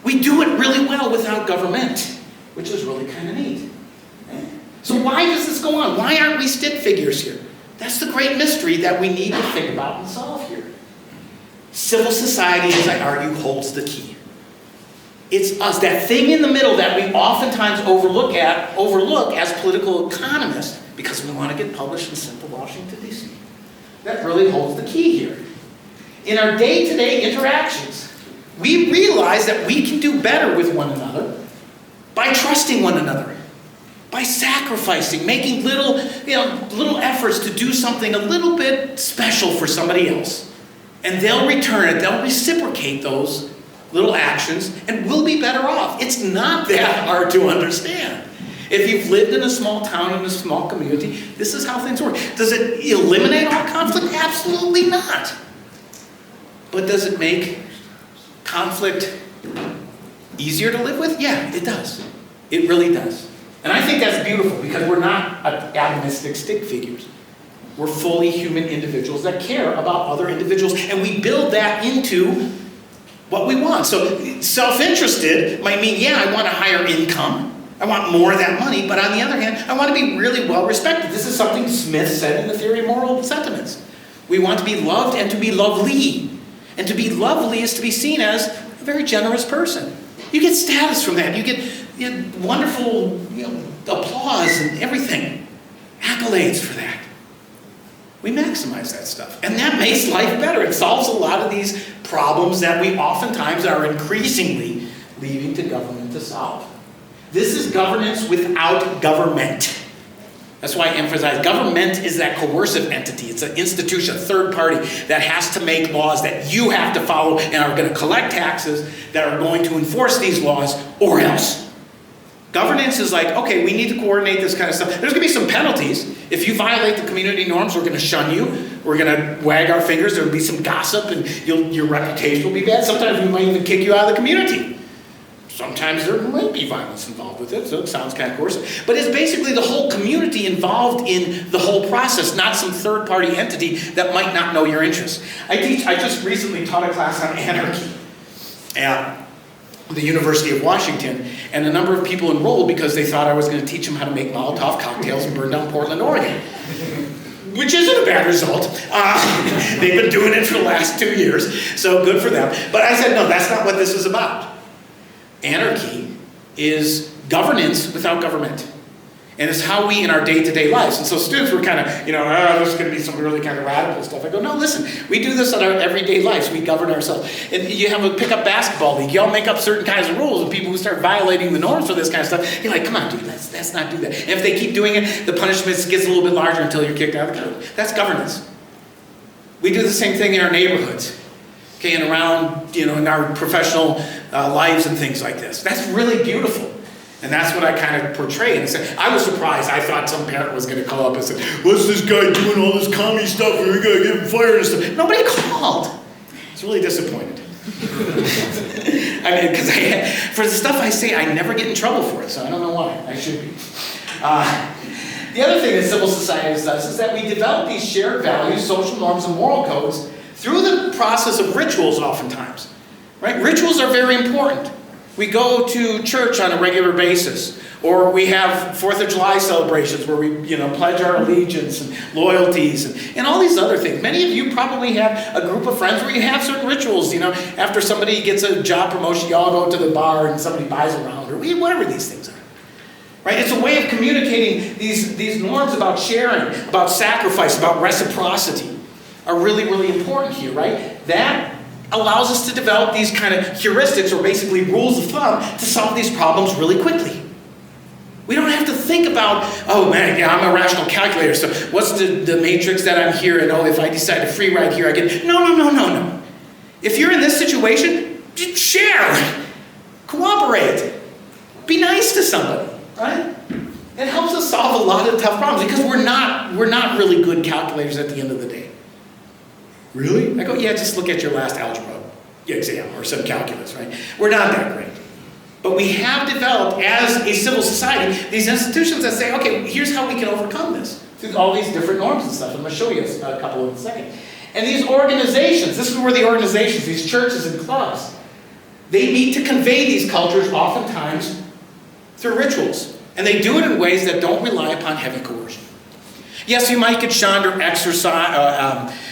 C: We do it really well without government, which is really kind of neat. So why does this go on? Why aren't we stick figures here? That's the great mystery that we need to think about and solve here. Civil society, as I argue, holds the key. It's us, that thing in the middle that we oftentimes overlook as political economists, because we want to get published in simple Washington, D.C. That really holds the key here. In our day-to-day interactions, we realize that we can do better with one another by trusting one another, by sacrificing, making little efforts to do something a little bit special for somebody else. And they'll return it, they'll reciprocate those little actions, and we'll be better off. It's not that hard to understand. If you've lived in a small town, in a small community, this is how things work. Does it eliminate all conflict? Absolutely not. But does it make conflict easier to live with? Yeah, it does. It really does. And I think that's beautiful, because we're not atomistic stick figures. We're fully human individuals that care about other individuals, and we build that into what we want. So self-interested might mean, yeah, I want a higher income. I want more of that money, but on the other hand, I want to be really well respected. This is something Smith said in the theory of moral sentiments. We want to be loved and to be lovely. And to be lovely is to be seen as a very generous person. You get status from that. You get wonderful applause and everything. Accolades for that. We maximize that stuff. And that makes life better. It solves a lot of these problems that we oftentimes are increasingly leaving to government to solve. This is governance without government. That's why I emphasize government is that coercive entity. It's an institution, a third party that has to make laws that you have to follow and are going to collect taxes that are going to enforce these laws, or else. Governance is like, okay, we need to coordinate this kind of stuff. There's going to be some penalties. If you violate the community norms, we're going to shun you. We're going to wag our fingers. There will be some gossip, and your reputation will be bad. Sometimes we might even kick you out of the community. Sometimes there might be violence involved with it, so it sounds kind of coercive. But it's basically the whole community involved in the whole process, not some third-party entity that might not know your interests. I just recently taught a class on anarchy at the University of Washington, and a number of people enrolled because they thought I was going to teach them how to make Molotov cocktails and burn down Portland, Oregon. Which isn't a bad result. They've been doing it for the last 2 years, so good for them. But I said, no, that's not what this is about. Anarchy is governance without government. And it's how we in our day-to-day lives. And so students were kind of, this is going to be some really kind of radical stuff. I go, no, listen, we do this in our everyday lives. We govern ourselves. And you have a pickup basketball league. Y'all make up certain kinds of rules, and people who start violating the norms for this kind of stuff, you're like, come on, dude, let's not do that. And if they keep doing it, the punishment gets a little bit larger until you're kicked out of the club. That's governance. We do the same thing in our neighborhoods. Okay, and around, in our professional lives and things like this. That's really beautiful. And that's what I kind of portray. And I was surprised. I thought some parent was going to call up and say, what's this guy doing all this commie stuff? We're going to get him fired and stuff. Nobody called. I was really disappointed. I mean, because for the stuff I say, I never get in trouble for it. So I don't know why. I should be. The other thing that civil society does is that we develop these shared values, social norms, and moral codes through the process of rituals oftentimes. Right? Rituals are very important. We go to church on a regular basis, Or we have 4th of July celebrations where we, pledge our allegiance and loyalties and all these other things. Many of you probably have a group of friends where you have certain rituals, after somebody gets a job promotion, you all go to the bar and somebody buys a round, or whatever these things are. Right? It's a way of communicating these norms about sharing, about sacrifice, about reciprocity are really, really important here, right? That allows us to develop these kind of heuristics, or basically rules of thumb, to solve these problems really quickly. We don't have to think about, oh man, I'm a rational calculator, so what's the matrix that I'm here, and if I decide to free ride here, I get, no. If you're in this situation, share, cooperate, be nice to somebody, right? It helps us solve a lot of tough problems, because we're not really good calculators at the end of the day. Really? I go, yeah, just look at your last algebra exam or some calculus, right? We're not that great. But we have developed, as a civil society, these institutions that say, okay, here's how we can overcome this, through all these different norms and stuff. I'm going to show you a couple in a second. And these organizations, this is where the organizations, these churches and clubs, they meet to convey these cultures oftentimes through rituals. And they do it in ways that don't rely upon heavy coercion. Yes, you might get shunned or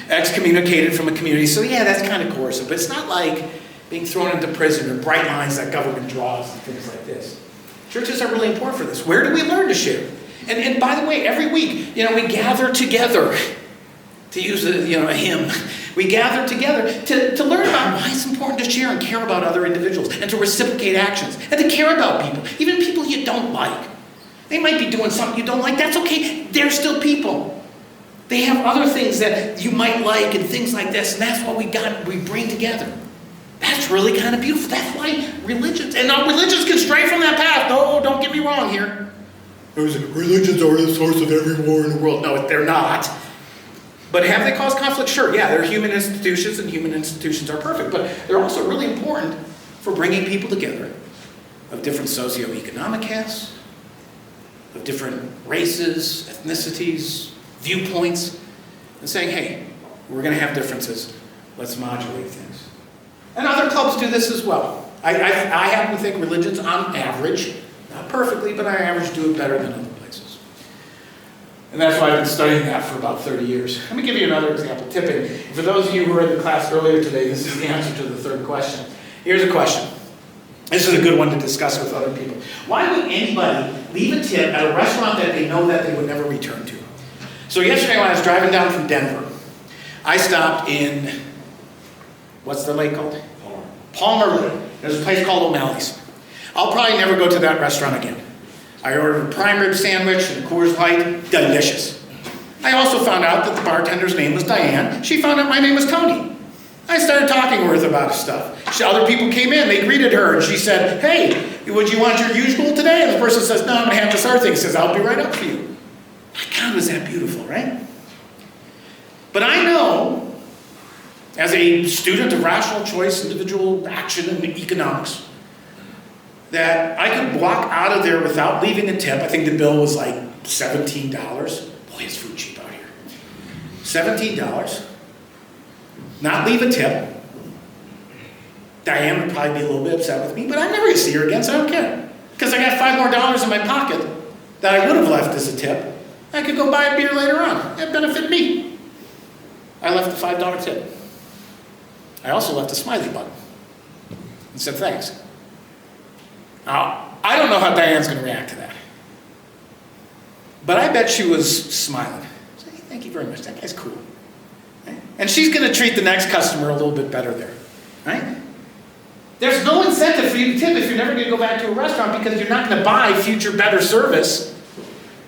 C: excommunicated from a community, so yeah, that's kind of coercive. But it's not like being thrown into prison or bright lines that government draws and things like this. Churches are really important for this. Where do we learn to share? And by the way, every week, we gather together, to use a hymn. We gather together to learn about why it's important to share and care about other individuals, and to reciprocate actions, and to care about people, even people you don't like. They might be doing something you don't like. That's okay. They're still people. They have other things that you might like and things like this, and that's what we bring together. That's really kind of beautiful. That's why religions can stray from that path. No, don't get me wrong here. Religions are the source of every war in the world. No, they're not. But have they caused conflict? Sure, yeah, they're human institutions, and human institutions are perfect. But they're also really important for bringing people together of different socioeconomic castes, of different races, ethnicities, viewpoints, and saying, hey, we're going to have differences. Let's modulate things. And other clubs do this as well. I happen to think religions, on average, not perfectly, but on average, do it better than other places. And that's why I've been studying that for about 30 years. Let me give you another example, tipping. For those of you who were in the class earlier today, this is the answer to the third question. Here's a question. This is a good one to discuss with other people. Why would anybody leave a tip at a restaurant that they know that they would never return to? So yesterday when I was driving down from Denver, I stopped in, what's the lake called? Palmer Lake. There's a place called O'Malley's. I'll probably never go to that restaurant again. I ordered a prime rib sandwich and a Coors Light, delicious. I also found out that the bartender's name was Diane. She found out my name was Tony. I started talking with her about stuff. Other people came in, they greeted her, and she said, hey, would you want your usual today? And the person says, no, I'm going to have this other thing. He says, I'll be right up for you. My God, was that beautiful, right? But I know, as a student of rational choice, individual action, and economics, that I could walk out of there without leaving a tip. I think the bill was like $17. Boy, is food cheap out here. $17. Not leave a tip. Diane would probably be a little bit upset with me, but I'm never going to see her again, so I don't care. Because I got $5 more in my pocket that I would have left as a tip. I could go buy a beer later on. It benefit me. I left the $5 tip. I also left a smiley button and said thanks. Now, I don't know how Diane's going to react to that. But I bet she was smiling. So, hey, thank you very much. That guy's cool. Right? And she's going to treat the next customer a little bit better there. Right? There's no incentive for you to tip if you're never going to go back to a restaurant, because you're not going to buy future better service.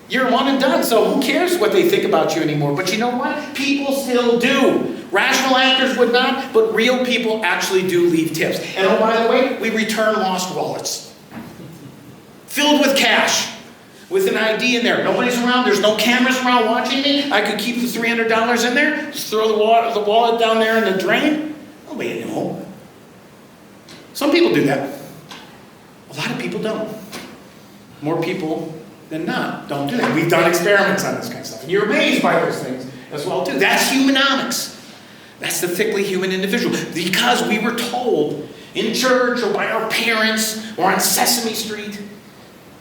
C: You're one and done, so who cares what they think about you anymore? But you know what? People still do. Rational actors would not, but real people actually do leave tips. And oh, by the way, we return lost wallets. Filled with cash, with an ID in there. Nobody's around, there's no cameras around watching me. I could keep the $300 in there, just throw the wallet down there in the drain. Nobody know. Some people do that. A lot of people don't. More people than not don't do that. We've done experiments on this kind of stuff. And you're amazed by those things as well too. That's humanomics. That's the thickly human individual. Because we were told in church or by our parents or on Sesame Street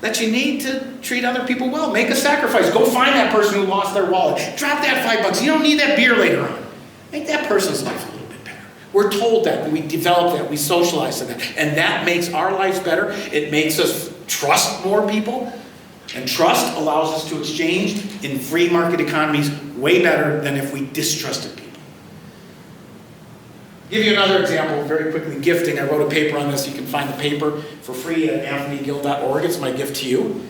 C: that you need to treat other people well. Make a sacrifice. Go find that person who lost their wallet. Drop that $5. You don't need that beer later on. Make that person's life a little bit better. We're told that, and we develop that, we socialize to that. And that makes our lives better. It makes us trust more people. And trust allows us to exchange in free market economies way better than if we distrusted people. Give you another example very quickly, gifting. I wrote a paper on this. You can find the paper for free at anthonygill.org. It's my gift to you.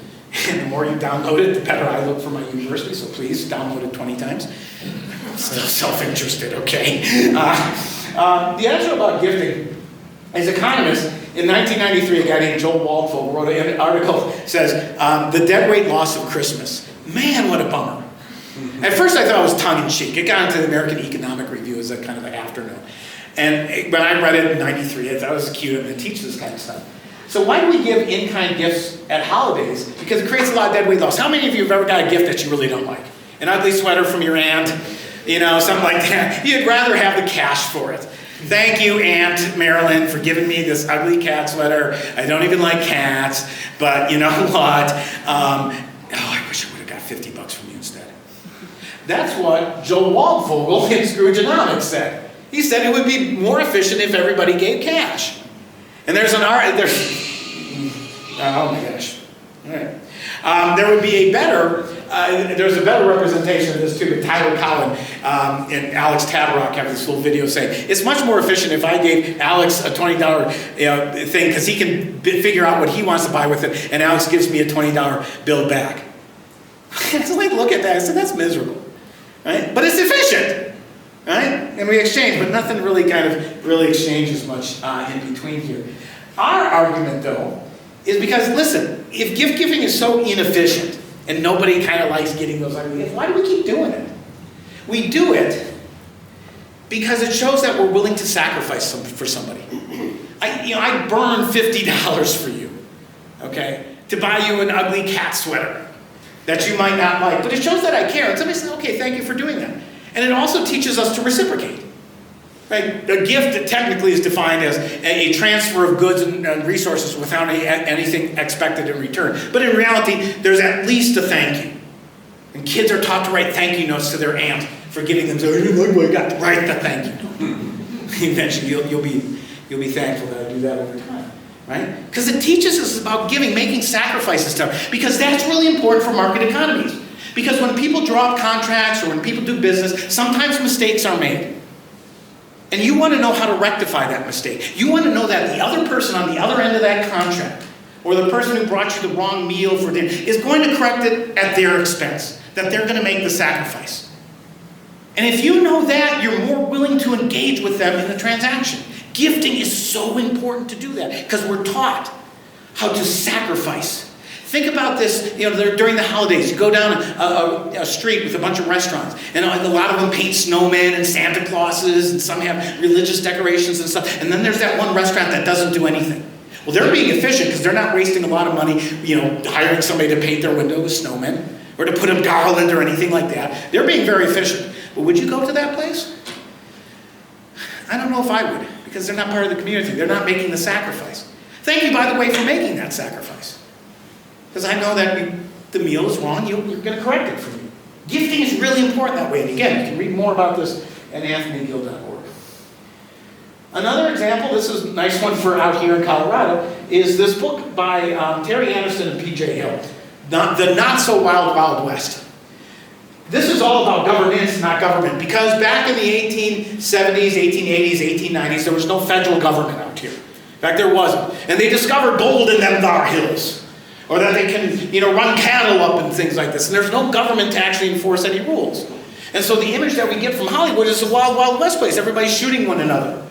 C: And the more you download it, the better I look for my university, so please download it 20 times. I'm still self-interested, okay? The answer about gifting, as economists, in 1993, a guy named Joel Waldfeld wrote an article that says, the deadweight loss of Christmas. Man, what a bummer. At first I thought it was tongue-in-cheek. It got into the American Economic Review as a kind of an afternoon. And when I read it in 93, I thought it was cute and it teaches this kind of stuff. So why do we give in-kind gifts at holidays? Because it creates a lot of deadweight loss. How many of you have ever got a gift that you really don't like? An ugly sweater from your aunt, you know, something like that. You'd rather have the cash for it. Thank you, Aunt Marilyn, for giving me this ugly cat sweater. I don't even like cats, but you know what? I wish I would have got $50 from you instead. That's what Joe Waldfogel in Scroogeonomics said. He said it would be more efficient if everybody gave cash. And there's oh my gosh. All right. There would be a better, there's a better representation of this too, but Tyler Cowen and Alex Tabarrok have this little video saying, it's much more efficient if I gave Alex a $20 thing, because he can figure out what he wants to buy with it, and Alex gives me a $20 bill back. It's like, look at that, I said, that's miserable, right? But it's efficient. Right? And we exchange, but nothing really really exchanges much in between here. Our argument, though, is because, listen, if gift giving is so inefficient and nobody kind of likes getting those ugly gifts, why do we keep doing it? We do it because it shows that we're willing to sacrifice for somebody. I burn $50 for you, okay, to buy you an ugly cat sweater that you might not like, but it shows that I care. And somebody says, okay, thank you for doing that. And it also teaches us to reciprocate. Right? A gift that technically is defined as a transfer of goods and resources without anything expected in return. But in reality, there's at least a thank you. And kids are taught to write thank you notes to their aunt for giving them, so look what I got to write the thank you note. Eventually, you'll be thankful that I do that over time. Right? Because it teaches us about giving, making sacrifices to, because that's really important for market economies. Because when people draw up contracts or when people do business, sometimes mistakes are made. And you want to know how to rectify that mistake. You want to know that the other person on the other end of that contract, or the person who brought you the wrong meal for dinner, is going to correct it at their expense, that they're going to make the sacrifice. And if you know that, you're more willing to engage with them in the transaction. Gifting is so important to do that, because we're taught how to sacrifice. Think about this, during the holidays, you go down a street with a bunch of restaurants, and a lot of them paint snowmen and Santa Clauses, and some have religious decorations and stuff, and then there's that one restaurant that doesn't do anything. Well, they're being efficient because they're not wasting a lot of money, hiring somebody to paint their window with snowmen, or to put a garland or anything like that. They're being very efficient. But would you go to that place? I don't know if I would, because they're not part of the community. They're not making the sacrifice. Thank you, by the way, for making that sacrifice. Because I know that the meal is wrong, you're going to correct it for me. Gifting is really important that way. And again, you can read more about this at anthonygill.org. Another example, this is a nice one for out here in Colorado, is this book by Terry Anderson and P.J. Hill, The Not So Wild Wild West. This is all about governance, not government, because back in the 1870s, 1880s, 1890s, there was no federal government out here. In fact, there wasn't. And they discovered gold in them thar hills. Or that they can, run cattle up and things like this. And there's no government to actually enforce any rules. And so the image that we get from Hollywood is a wild, wild west place. Everybody's shooting one another.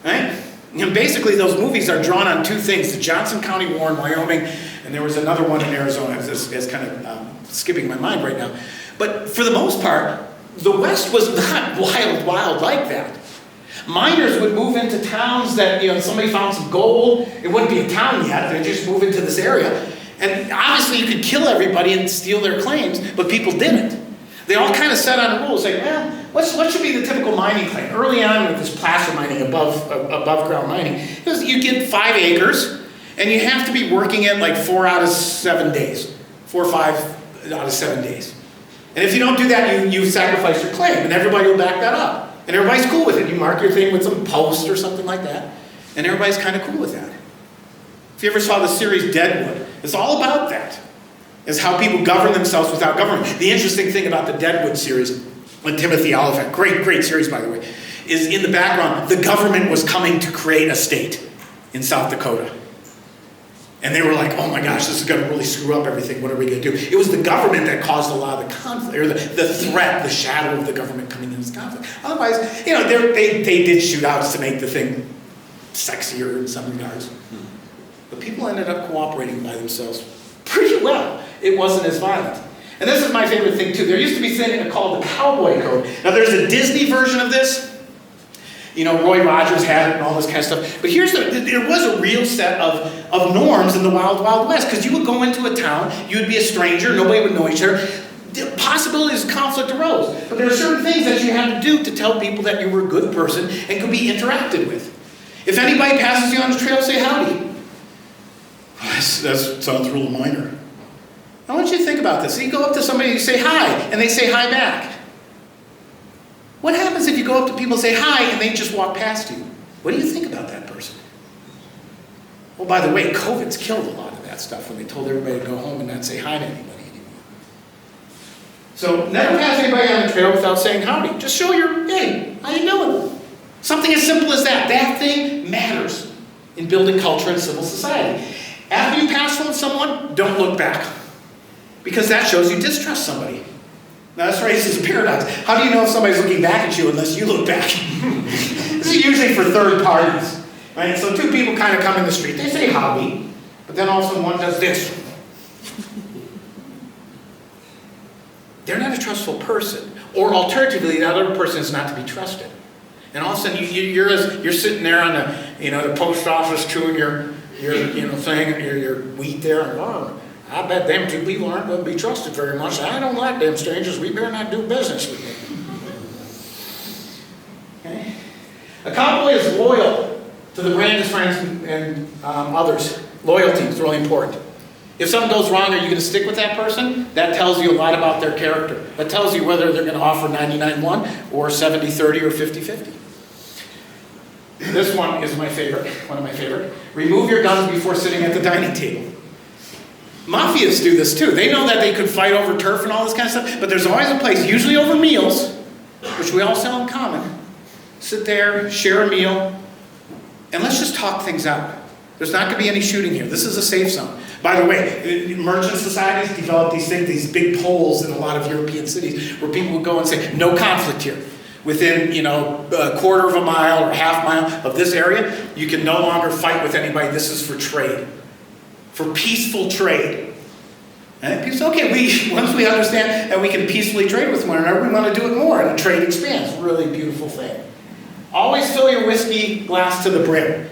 C: Right? And basically those movies are drawn on two things. The Johnson County War in Wyoming, and there was another one in Arizona. It's kind of skipping my mind right now. But for the most part, the West was not wild, wild like that. Miners would move into towns that, somebody found some gold. It wouldn't be a town yet. They'd just move into this area. And obviously you could kill everybody and steal their claims, but people didn't. They all kind of set on rules, like, well, what should be the typical mining claim? Early on with this placer mining, above ground mining, you get 5 acres, And you have to be working it like 4 out of 7 days. 4 or 5 out of 7 days. And if you don't do that, you sacrifice your claim, and everybody will back that up. And everybody's cool with it. You mark your thing with some post or something like that, and everybody's kind of cool with that. If you ever saw the series Deadwood, it's all about that. It's how people govern themselves without government. The interesting thing about the Deadwood series, with Timothy Oliphant, great series by the way, is in the background, the government was coming to create a state in South Dakota. And they were like, oh my gosh, this is going to really screw up everything. What are we going to do? It was the government that caused a lot of the conflict, or the threat, the shadow of the government coming in this conflict. Otherwise, you know, they did shootouts to make the thing sexier in some regards. But people ended up cooperating by themselves pretty well. It wasn't as violent. And this is my favorite thing too. There used to be something called the Cowboy Code. Now there's a Disney version of this. You know, Roy Rogers had it and all this kind of stuff. But there was a real set of norms in the Wild Wild West, because you would go into a town, you would be a stranger, nobody would know each other. The possibilities of conflict arose. But there are certain things that you had to do to tell people that you were a good person and could be interacted with. If anybody passes you on the trail, say howdy. That sounds real minor. I want you to think about this. You go up to somebody and you say hi, and they say hi back. What happens if you go up to people and say hi and they just walk past you? What do you think about that person? Well, by the way, COVID's killed a lot of that stuff when they told everybody to go home and not say hi to anybody anymore. So never pass anybody on the trail without saying howdy. Just show your, hey, how you doing? Something as simple as that. That thing matters in building culture and civil society. After you pass on someone, don't look back, because that shows you distrust somebody. Now this raises a paradox. How do you know if somebody's looking back at you unless you look back? This is usually for third parties. Right? So two people kind of come in the street. They say howdy, but then all of a sudden one does this. They're not a trustful person. Or alternatively, that other person is not to be trusted. And all of a sudden you're sitting there on the post office chewing your thing, your wheat there, and oh, I bet them two people aren't going to be trusted very much. I don't like them strangers. We better not do business with them. Okay? A cowboy is loyal to the brand, his friends, and others. Loyalty is really important. If something goes wrong, are you going to stick with that person? That tells you a lot about their character. That tells you whether they're going to offer 99-1 or 70-30 or 50-50. This one is my favorite, one of my favorite. Remove your guns before sitting at the dining table. Mafias do this too. They know that they could fight over turf and all this kind of stuff, but there's always a place, usually over meals, which we all sell in common. Sit there, share a meal, and let's just talk things out. There's not going to be any shooting here. This is a safe zone. By the way, merchant societies develop these things, these big poles in a lot of European cities, where people will go and say, no conflict here. Within, a quarter of a mile or half mile of this area, you can no longer fight with anybody. This is for trade. For peaceful trade. And people say, okay, once we understand that we can peacefully trade with one another, we want to do it more, and the trade expands. Really beautiful thing. Always fill your whiskey glass to the brim.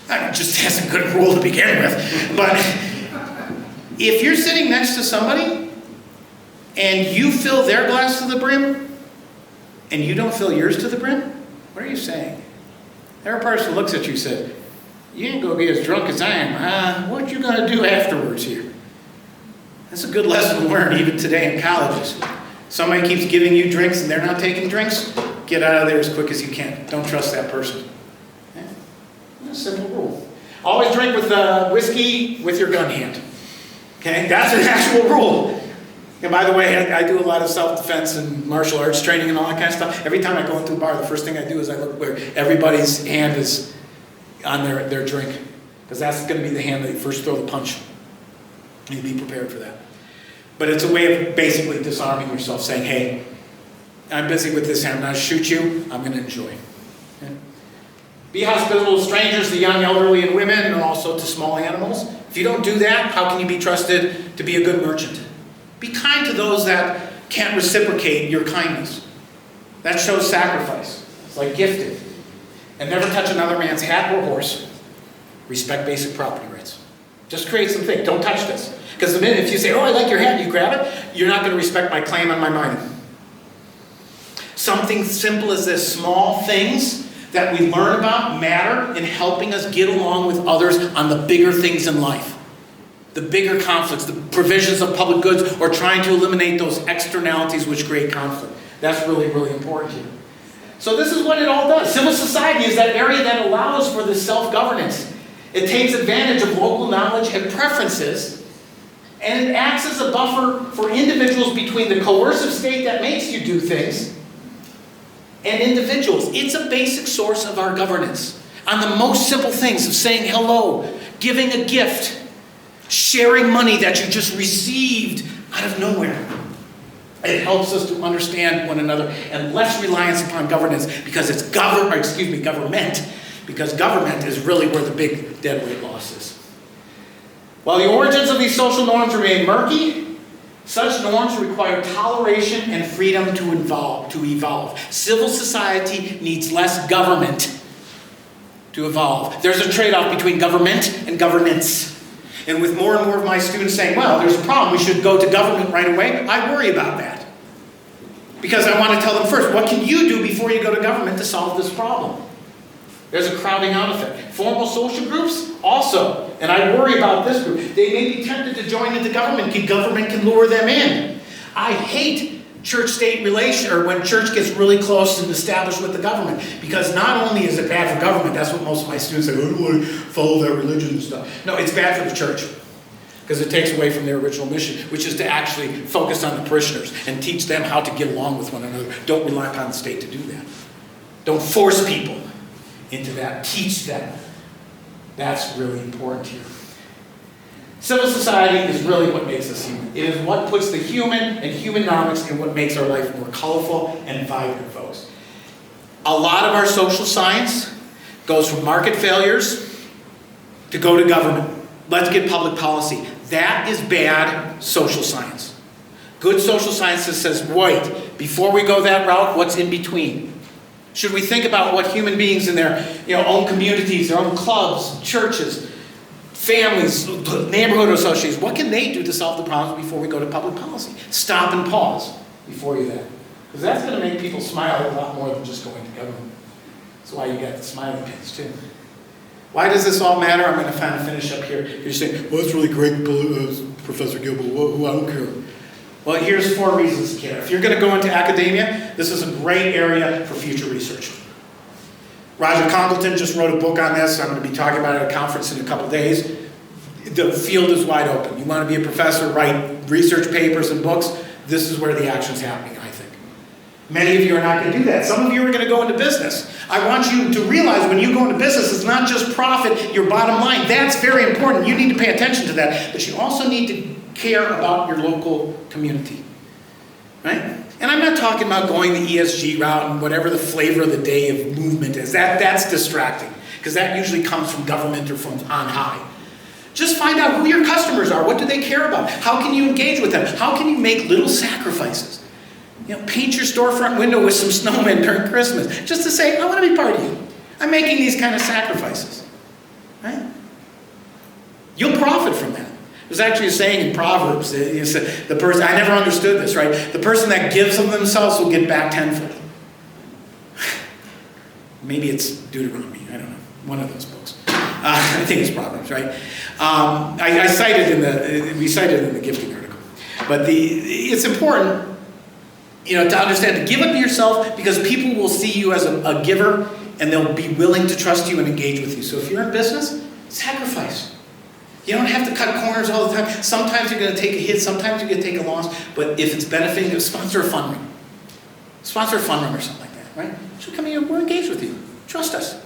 C: That just has a good rule to begin with. But if you're sitting next to somebody and you fill their glass to the brim and you don't fill yours to the brim, what are you saying? Every person looks at you and says, you ain't going to be as drunk as I am. What you going to do afterwards here? That's a good lesson to learn even today in colleges. Somebody keeps giving you drinks and they're not taking drinks, get out of there as quick as you can. Don't trust that person. Yeah. That's a simple rule. Always drink with whiskey with your gun hand. Okay, that's an actual rule. And by the way, I do a lot of self-defense and martial arts training and all that kind of stuff. Every time I go into a bar, the first thing I do is I look where everybody's hand is on their drink. Because that's going to be the hand that you first throw the punch. And be prepared for that. But it's a way of basically disarming yourself, saying, hey, I'm busy with this hand. I'm not shoot you. I'm going to enjoy. Okay? Be hospitable to strangers, the young, elderly, and women, and also to small animals. If you don't do that, how can you be trusted to be a good merchant? Be kind to those that can't reciprocate your kindness. That shows sacrifice. It's like gifting. And never touch another man's hat or horse. Respect basic property rights. Just create something. Don't touch this. Because the minute if you say, oh, I like your hat, you grab it, you're not going to respect my claim on my money. Something simple as this, small things that we learn about matter in helping us get along with others on the bigger things in life. The bigger conflicts, the provisions of public goods, or trying to eliminate those externalities which create conflict. That's really, really important here. So this is what it all does. Civil society is that area that allows for this self-governance. It takes advantage of local knowledge and preferences, and it acts as a buffer for individuals between the coercive state that makes you do things and individuals. It's a basic source of our governance. On the most simple things of saying hello, giving a gift, sharing money that you just received out of nowhere. It helps us to understand one another and less reliance upon governance because it's government, because government is really where the big deadweight loss is. While the origins of these social norms remain murky, such norms require toleration and freedom to evolve. Civil society needs less government to evolve. There's a trade-off between government and governance. And with more and more of my students saying, well, there's a problem, we should go to government right away, I worry about that. Because I want to tell them first, what can you do before you go to government to solve this problem? There's a crowding out effect. Formal social groups, also. And I worry about this group. They may be tempted to join into government. Government can lure them in. I hate church-state relation, or when church gets really close and established with the government. Because not only is it bad for government, that's what most of my students say, I don't want to follow that religion and stuff. No, it's bad for the church. Because it takes away from their original mission, which is to actually focus on the parishioners and teach them how to get along with one another. Don't rely upon the state to do that. Don't force people into that. Teach them. That's really important here. Civil society is really what makes us human. It is what puts the human and humanomics in what makes our life more colorful and vibrant, folks. A lot of our social science goes from market failures to go to government. Let's get public policy. That is bad social science. Good social science says, wait, before we go that route, what's in between? Should we think about what human beings in their own communities, their own clubs, churches, families, neighborhood associations, what can they do to solve the problems before we go to public policy? Stop and pause before you then. Because that's going to make people smile a lot more than just going to government. That's why you got the smiling pins too. Why does this all matter? I'm going to kind of finish up here. You're saying, well, it's really great, Professor Gill, but I don't care. Well, here's 4 reasons to care. If you're going to go into academia, this is a great area for future research. Roger Congleton just wrote a book on this. I'm going to be talking about it at a conference in a couple days. The field is wide open. You want to be a professor, write research papers and books, this is where the action's happening, I think. Many of you are not going to do that. Some of you are going to go into business. I want you to realize when you go into business, it's not just profit, your bottom line. That's very important. You need to pay attention to that. But you also need to care about your local community. Right? And I'm not talking about going the ESG route and whatever the flavor of the day of movement is. That's distracting. Because that usually comes from government or from on high. Just find out who your customers are. What do they care about? How can you engage with them? How can you make little sacrifices? Paint your storefront window with some snowmen during Christmas. Just to say, I want to be part of you. I'm making these kind of sacrifices. Right? You'll profit from that. There's actually a saying in Proverbs, the person, I never understood this, right? The person that gives of themselves will get back tenfold. Maybe it's Deuteronomy, I don't know, one of those books. I think it's Proverbs, right? We cited in the gifting article. But it's important, to understand, to give up yourself, because people will see you as a giver, and they'll be willing to trust you and engage with you. So if you're in business, sacrifice. You don't have to cut corners all the time. Sometimes you're going to take a hit, sometimes you're going to take a loss, but if it's benefiting you, sponsor a fund run. Sponsor a fund run or something like that, right? So come here, we'll engage with you. Trust us.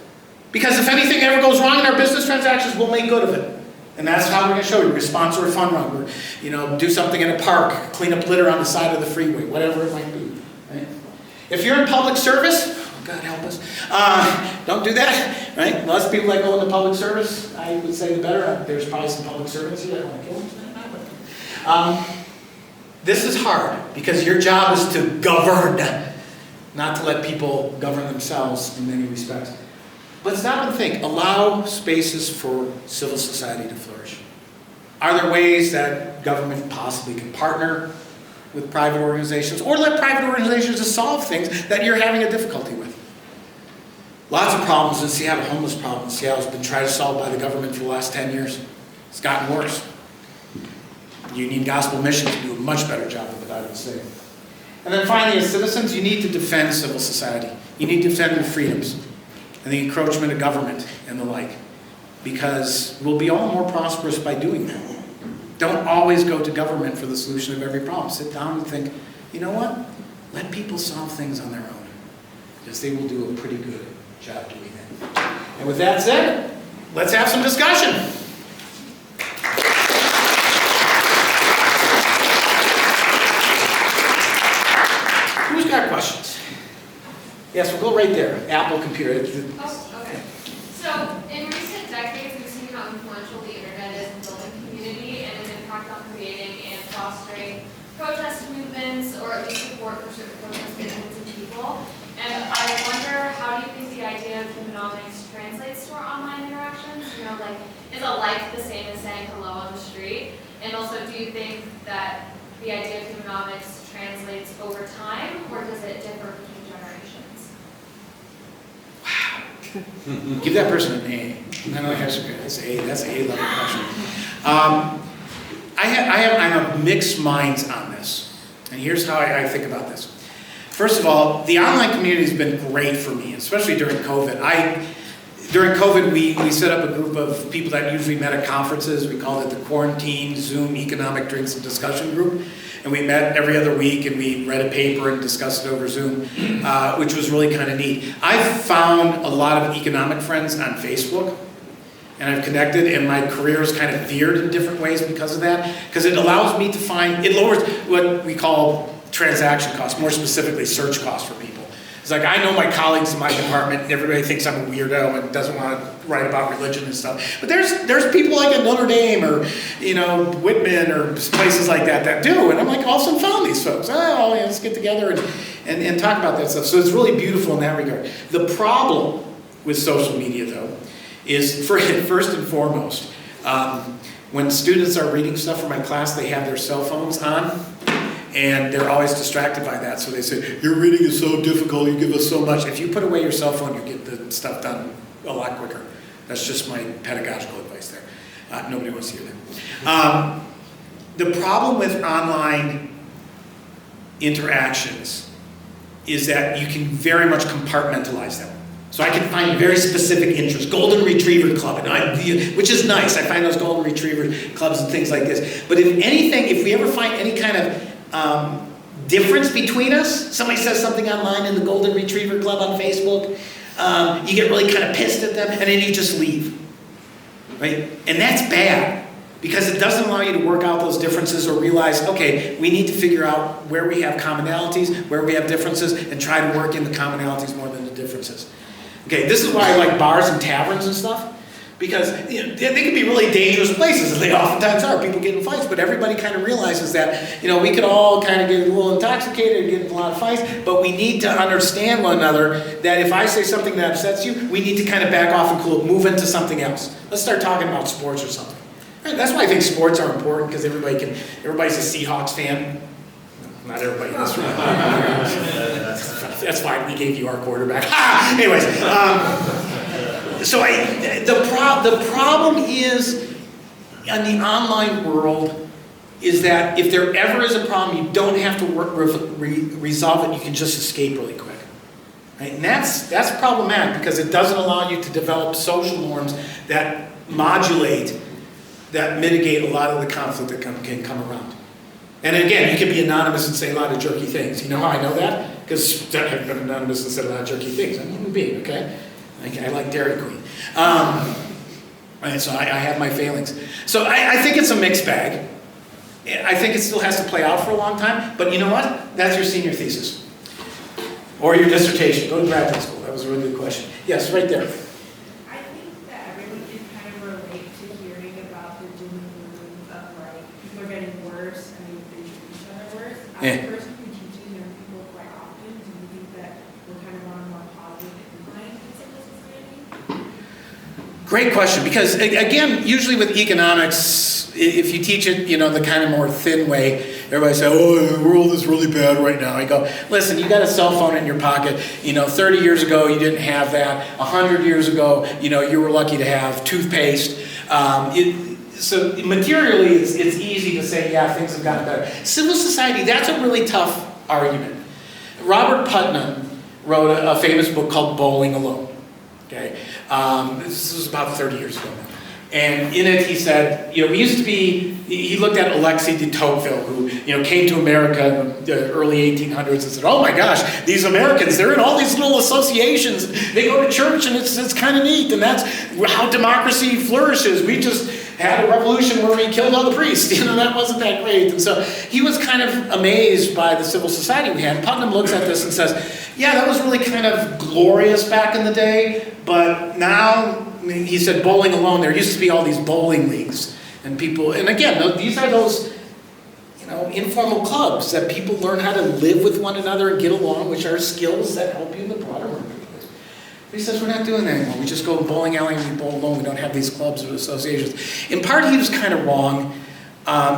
C: Because if anything ever goes wrong in our business transactions, we'll make good of it. And that's how we're going to show you. We sponsor a fund run. Or, do something in a park, clean up litter on the side of the freeway, whatever it might be. Right? If you're in public service, oh God help us, don't do that. Right? Less people that go into public service, I would say the better. There's probably some public servants here. I don't want to kill them. This is hard because your job is to govern, not to let people govern themselves in many respects. But stop and think. Allow spaces for civil society to flourish. Are there ways that government possibly can partner with private organizations, or let private organizations to solve things that you're having a difficulty with? Lots of problems in Seattle, homeless problem in Seattle has been tried to solve by the government for the last 10 years. It's gotten worse. Union Gospel Missions do a much better job of it, I would say. And then finally, as citizens, you need to defend civil society. You need to defend your freedoms and the encroachment of government and the like, because we'll be all more prosperous by doing that. Don't always go to government for the solution of every problem. Sit down and think, you know what? Let people solve things on their own, because they will do a pretty good job doing that. And with that said, let's have some discussion. Who's got questions? Yes, we'll go right there. Apple computer.
E: Oh, okay. So, in recent decades, we've seen how influential the internet is in building community and its impact on creating and fostering protest movements, or at least support for certain protest movements and people. And I wonder, how do you think the idea of humanomics translates to our online interactions? You know, like, is a like the same as saying hello on the street? And also, do you think that the idea of humanomics translates over time, or does it differ between generations?
C: Wow. Give that person an A. I know that's an A level question. I'm of mixed minds on this. And here's how I think about this. First of all, the online community has been great for me, especially during COVID. During COVID, we set up a group of people that usually met at conferences. We called it the Quarantine Zoom Economic Drinks and Discussion Group. And we met every other week, and we read a paper and discussed it over Zoom, which was really kind of neat. I've found a lot of economic friends on Facebook, and I've connected, and my career has kind of veered in different ways because of that, because it allows me to find, it lowers what we call transaction costs, more specifically search costs for people. It's like, I know my colleagues in my department, and everybody thinks I'm a weirdo and doesn't want to write about religion and stuff. But there's people like at Notre Dame or, you know, Whitman or places like that that do. And I'm like, all of a sudden found these folks. Oh, yeah, let's get together and talk about that stuff. So it's really beautiful in that regard. The problem with social media, though, is first and foremost, when students are reading stuff for my class, they have their cell phones on. And they're always distracted by that. So they say, your reading is so difficult, you give us so much. If you put away your cell phone, you get the stuff done a lot quicker. That's just my pedagogical advice there. Nobody wants to hear that. The problem with online interactions is that you can very much compartmentalize them. So I can find very specific interests, Golden Retriever Club, which is nice. I find those Golden Retriever clubs and things like this. But if anything, if we ever find any kind of difference between us, somebody says something online in the Golden Retriever Club on Facebook, you get really kind of pissed at them, and then you just leave, right? And that's bad, because it doesn't allow you to work out those differences or realize, okay, we need to figure out where we have commonalities, where we have differences, and try to work in the commonalities more than the differences. Okay, this is why I like bars and taverns and stuff, because you know, they can be really dangerous places, and they oftentimes are. People get in fights, but everybody kind of realizes that, you know, we could all kind of get a little intoxicated and get in a lot of fights, but we need to understand one another that if I say something that upsets you, we need to kind of back off and move into something else. Let's start talking about sports or something. Right? That's why I think sports are important, because everybody's a Seahawks fan. Not everybody in this room. That's why we gave you our quarterback. Anyways, so the problem is, in the online world, is that if there ever is a problem, you don't have to resolve it. You can just escape really quick. Right? And that's problematic, because it doesn't allow you to develop social norms that modulate, that mitigate a lot of the conflict that can come around. And again, you can be anonymous and say a lot of jerky things. You know how I know that? Because I've been anonymous and said a lot of jerky things. I'm a human being, okay? I like Dairy Queen. And so I have my failings. So I think it's a mixed bag. I think it still has to play out for a long time. But you know what? That's your senior thesis. Or your dissertation. Go to graduate school. That was a really good question. Yes, right there.
D: I think that everyone can kind of relate to hearing about the doom and gloom of like people are getting worse and they treat each other worse. As
C: Yeah.
D: a person who teaches young people quite often, do you think that we're kind of on a more positive incline in civil society?
C: Great question, because again, usually with economics, if you teach it, you know, the kind of more thin way, everybody say, oh, the world is really bad right now. I go, listen, you got a cell phone in your pocket. 30 years ago, you didn't have that. 100 years ago, you were lucky to have toothpaste. So materially, it's easy to say, yeah, things have gotten better. Civil society, that's a really tough argument. Robert Putnam wrote a famous book called Bowling Alone. Okay, this was about 30 years ago now. And in it he said, we used to be, he looked at Alexis de Tocqueville, who, came to America in the early 1800s and said, oh my gosh, these Americans, they're in all these little associations. They go to church and it's kind of neat, and that's how democracy flourishes. We just had a revolution where we killed all the priests. That wasn't that great. And so he was kind of amazed by the civil society we had. Putnam looks at this and says, yeah, that was really kind of glorious back in the day, but now, he said, bowling alone, there used to be all these bowling leagues, and people, and again, these are those, informal clubs that people learn how to live with one another and get along, which are skills that help you in the broader marketplace. But he says, we're not doing that anymore. We just go to bowling alley and we bowl alone. We don't have these clubs or associations. In part, he was kind of wrong.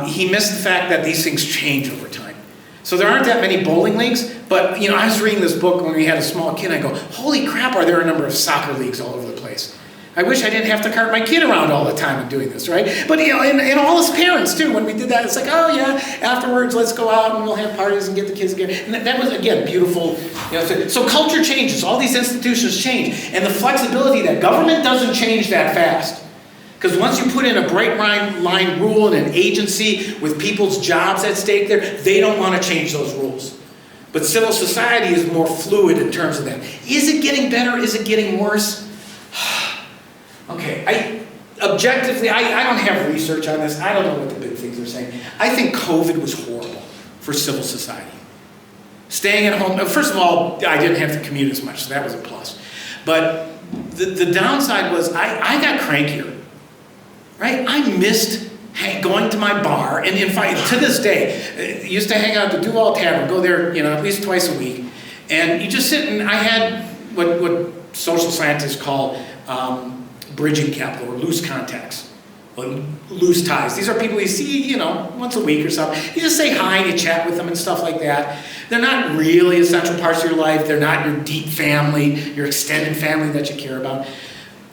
C: He missed the fact that these things change over time. So there aren't that many bowling leagues, but I was reading this book when we had a small kid, and I go, holy crap, are there a number of soccer leagues all over the place? I wish I didn't have to cart my kid around all the time and doing this, right? But and all his parents too, when we did that, it's like, oh yeah, afterwards let's go out and we'll have parties and get the kids together. And that was, again, beautiful. So culture changes, all these institutions change, and the flexibility that government doesn't change that fast. Because once you put in a bright line rule and an agency with people's jobs at stake there, they don't want to change those rules. But civil society is more fluid in terms of that. Is it getting better? Is it getting worse? Okay, objectively, I don't have research on this. I don't know what the big things are saying. I think COVID was horrible for civil society. Staying at home, first of all, I didn't have to commute as much, so that was a plus. But the downside was I got crankier, right? I missed going to my bar, and in fact, to this day, used to hang out at the Duval Tavern, go there, at least twice a week, and you just sit, and I had what social scientists call bridging capital, or loose contacts, or loose ties. These are people you see, once a week or something. You just say hi and you chat with them and stuff like that. They're not really essential parts of your life. They're not your deep family, your extended family that you care about.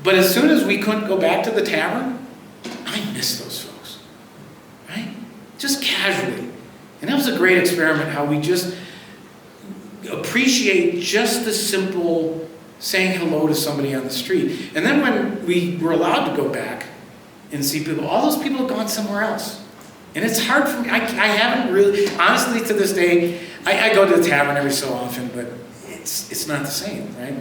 C: But as soon as we couldn't go back to the tavern, I miss those folks, right? Just casually. And that was a great experiment, how we just appreciate just the simple saying hello to somebody on the street. And then when we were allowed to go back and see people, all those people have gone somewhere else. And it's hard for me. I haven't really, honestly, to this day, I go to the tavern every so often, but it's not the same, right?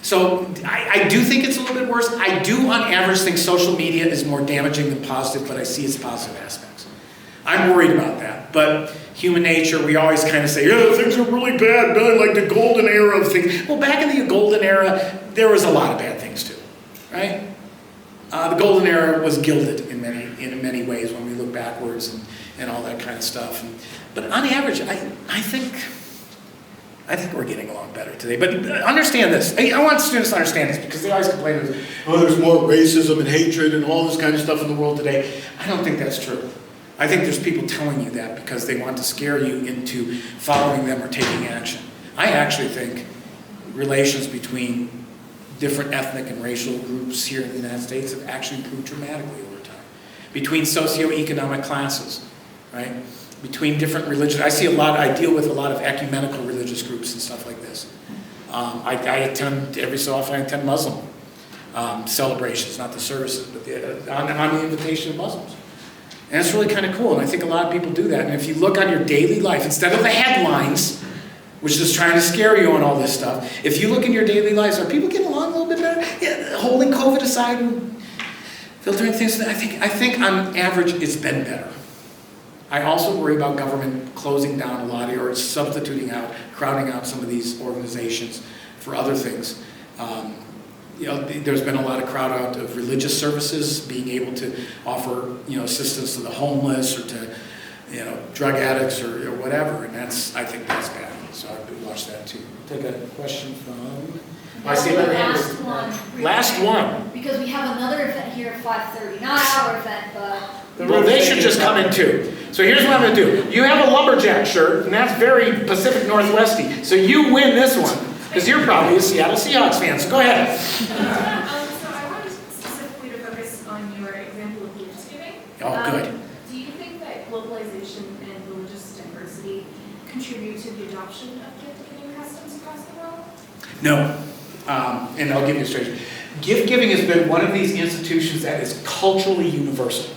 C: So I do think it's a little bit worse. I do, on average, think social media is more damaging than positive, but I see its positive aspects. I'm worried about that. But human nature, we always kind of say, oh, things are really bad, like the golden era of things. Well, back in the golden era, there was a lot of bad things too, right? The golden era was gilded in many ways when we look backwards and all that kind of stuff. But on average, I think we're getting along better today. But understand this. I want students to understand this, because they always complain, oh, there's more racism and hatred and all this kind of stuff in the world today. I don't think that's true. I think there's people telling you that because they want to scare you into following them or taking action. I actually think relations between different ethnic and racial groups here in the United States have actually improved dramatically over time. Between socioeconomic classes, right? Between different religions. I deal with a lot of ecumenical religious groups and stuff like this. I attend, every so often I attend Muslim celebrations, not the services, but on the invitation of Muslims. And it's really kind of cool, and I think a lot of people do that. And if you look on your daily life, instead of the headlines, which is trying to scare you on all this stuff, if you look in your daily lives, are people getting along a little bit better? Yeah, holding COVID aside and filtering things, I think on average it's been better. I also worry about government closing down a lot, or substituting out, crowding out some of these organizations for other things. There's been a lot of crowd out of religious services, being able to offer, assistance to the homeless or to, drug addicts or whatever, and I think that's bad. So I would watch that too. Take a question from. I see another hand.
B: Last one.
C: Last one.
B: Because we have another event here at 5:30, not our event, but.
C: Well, they should just come in too. So here's what I'm gonna do. You have a lumberjack shirt, and that's very Pacific Northwesty. So you win this one, because you're probably a Seattle Seahawks fan, so go ahead.
D: So I wanted specifically to focus on your example of gift giving.
C: Oh, good.
D: Do you think that globalization and religious diversity contribute to the adoption of gift giving customs across the world?
C: No, and I'll give you a straight. Gift giving has been one of these institutions that is culturally universal.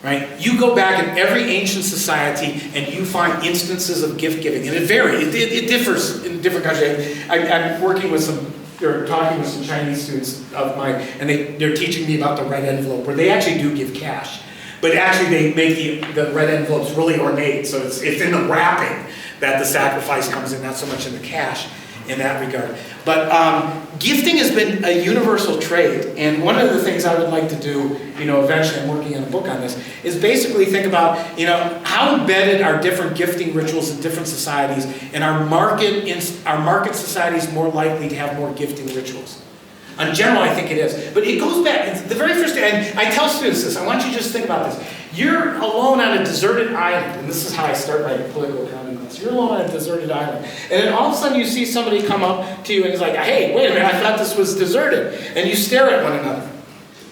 C: Right? You go back in every ancient society and you find instances of gift giving, and it varies. It differs in different countries. I'm working with some, or talking with some Chinese students of mine, and they're teaching me about the red envelope, where they actually do give cash, but actually they make the red envelopes really ornate, so it's in the wrapping that the sacrifice comes in, not so much in the cash in that regard. But gifting has been a universal trait, and one of the things I would like to do, eventually I'm working on a book on this, is basically think about, how embedded are different gifting rituals in different societies, and are market societies more likely to have more gifting rituals? In general, I think it is. But it goes back, it's the very first day, and I tell students this, I want you to just think about this. You're alone on a deserted island, and this is how I start my political economy class. You're alone on a deserted island, and then all of a sudden you see somebody come up to you and he's like, hey, wait a minute, I thought this was deserted. And you stare at one another.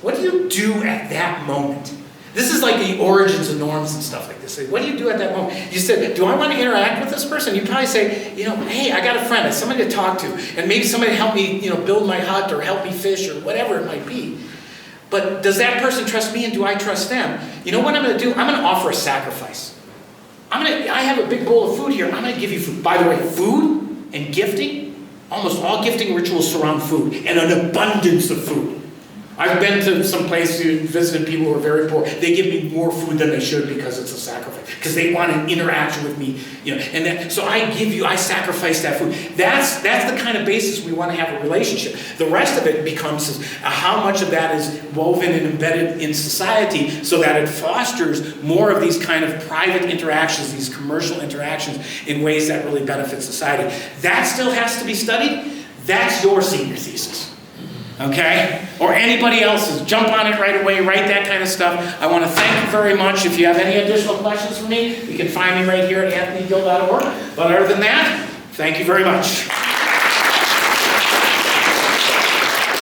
C: What do you do at that moment? This is like the origins of norms and stuff like this. What do you do at that moment? You said, do I want to interact with this person? You probably say, hey, I got a friend, somebody to talk to, and maybe somebody help me, build my hut or help me fish or whatever it might be. But does that person trust me and do I trust them? You know what I'm going to do? I'm going to offer a sacrifice. I have a big bowl of food here. I'm going to give you food. By the way, food and gifting, almost all gifting rituals surround food and an abundance of food. I've been to some places, visited people who are very poor. They give me more food than they should because it's a sacrifice. Because they want an interaction with me, so I sacrifice that food. That's the kind of basis we want to have a relationship. The rest of it becomes how much of that is woven and embedded in society so that it fosters more of these kind of private interactions, these commercial interactions in ways that really benefit society. That still has to be studied. That's your senior thesis. Okay? Or anybody else's. Jump on it right away, write that kind of stuff. I want to thank you very much. If you have any additional questions for me, you can find me right here at anthonygill.org. But other than that, thank you very much.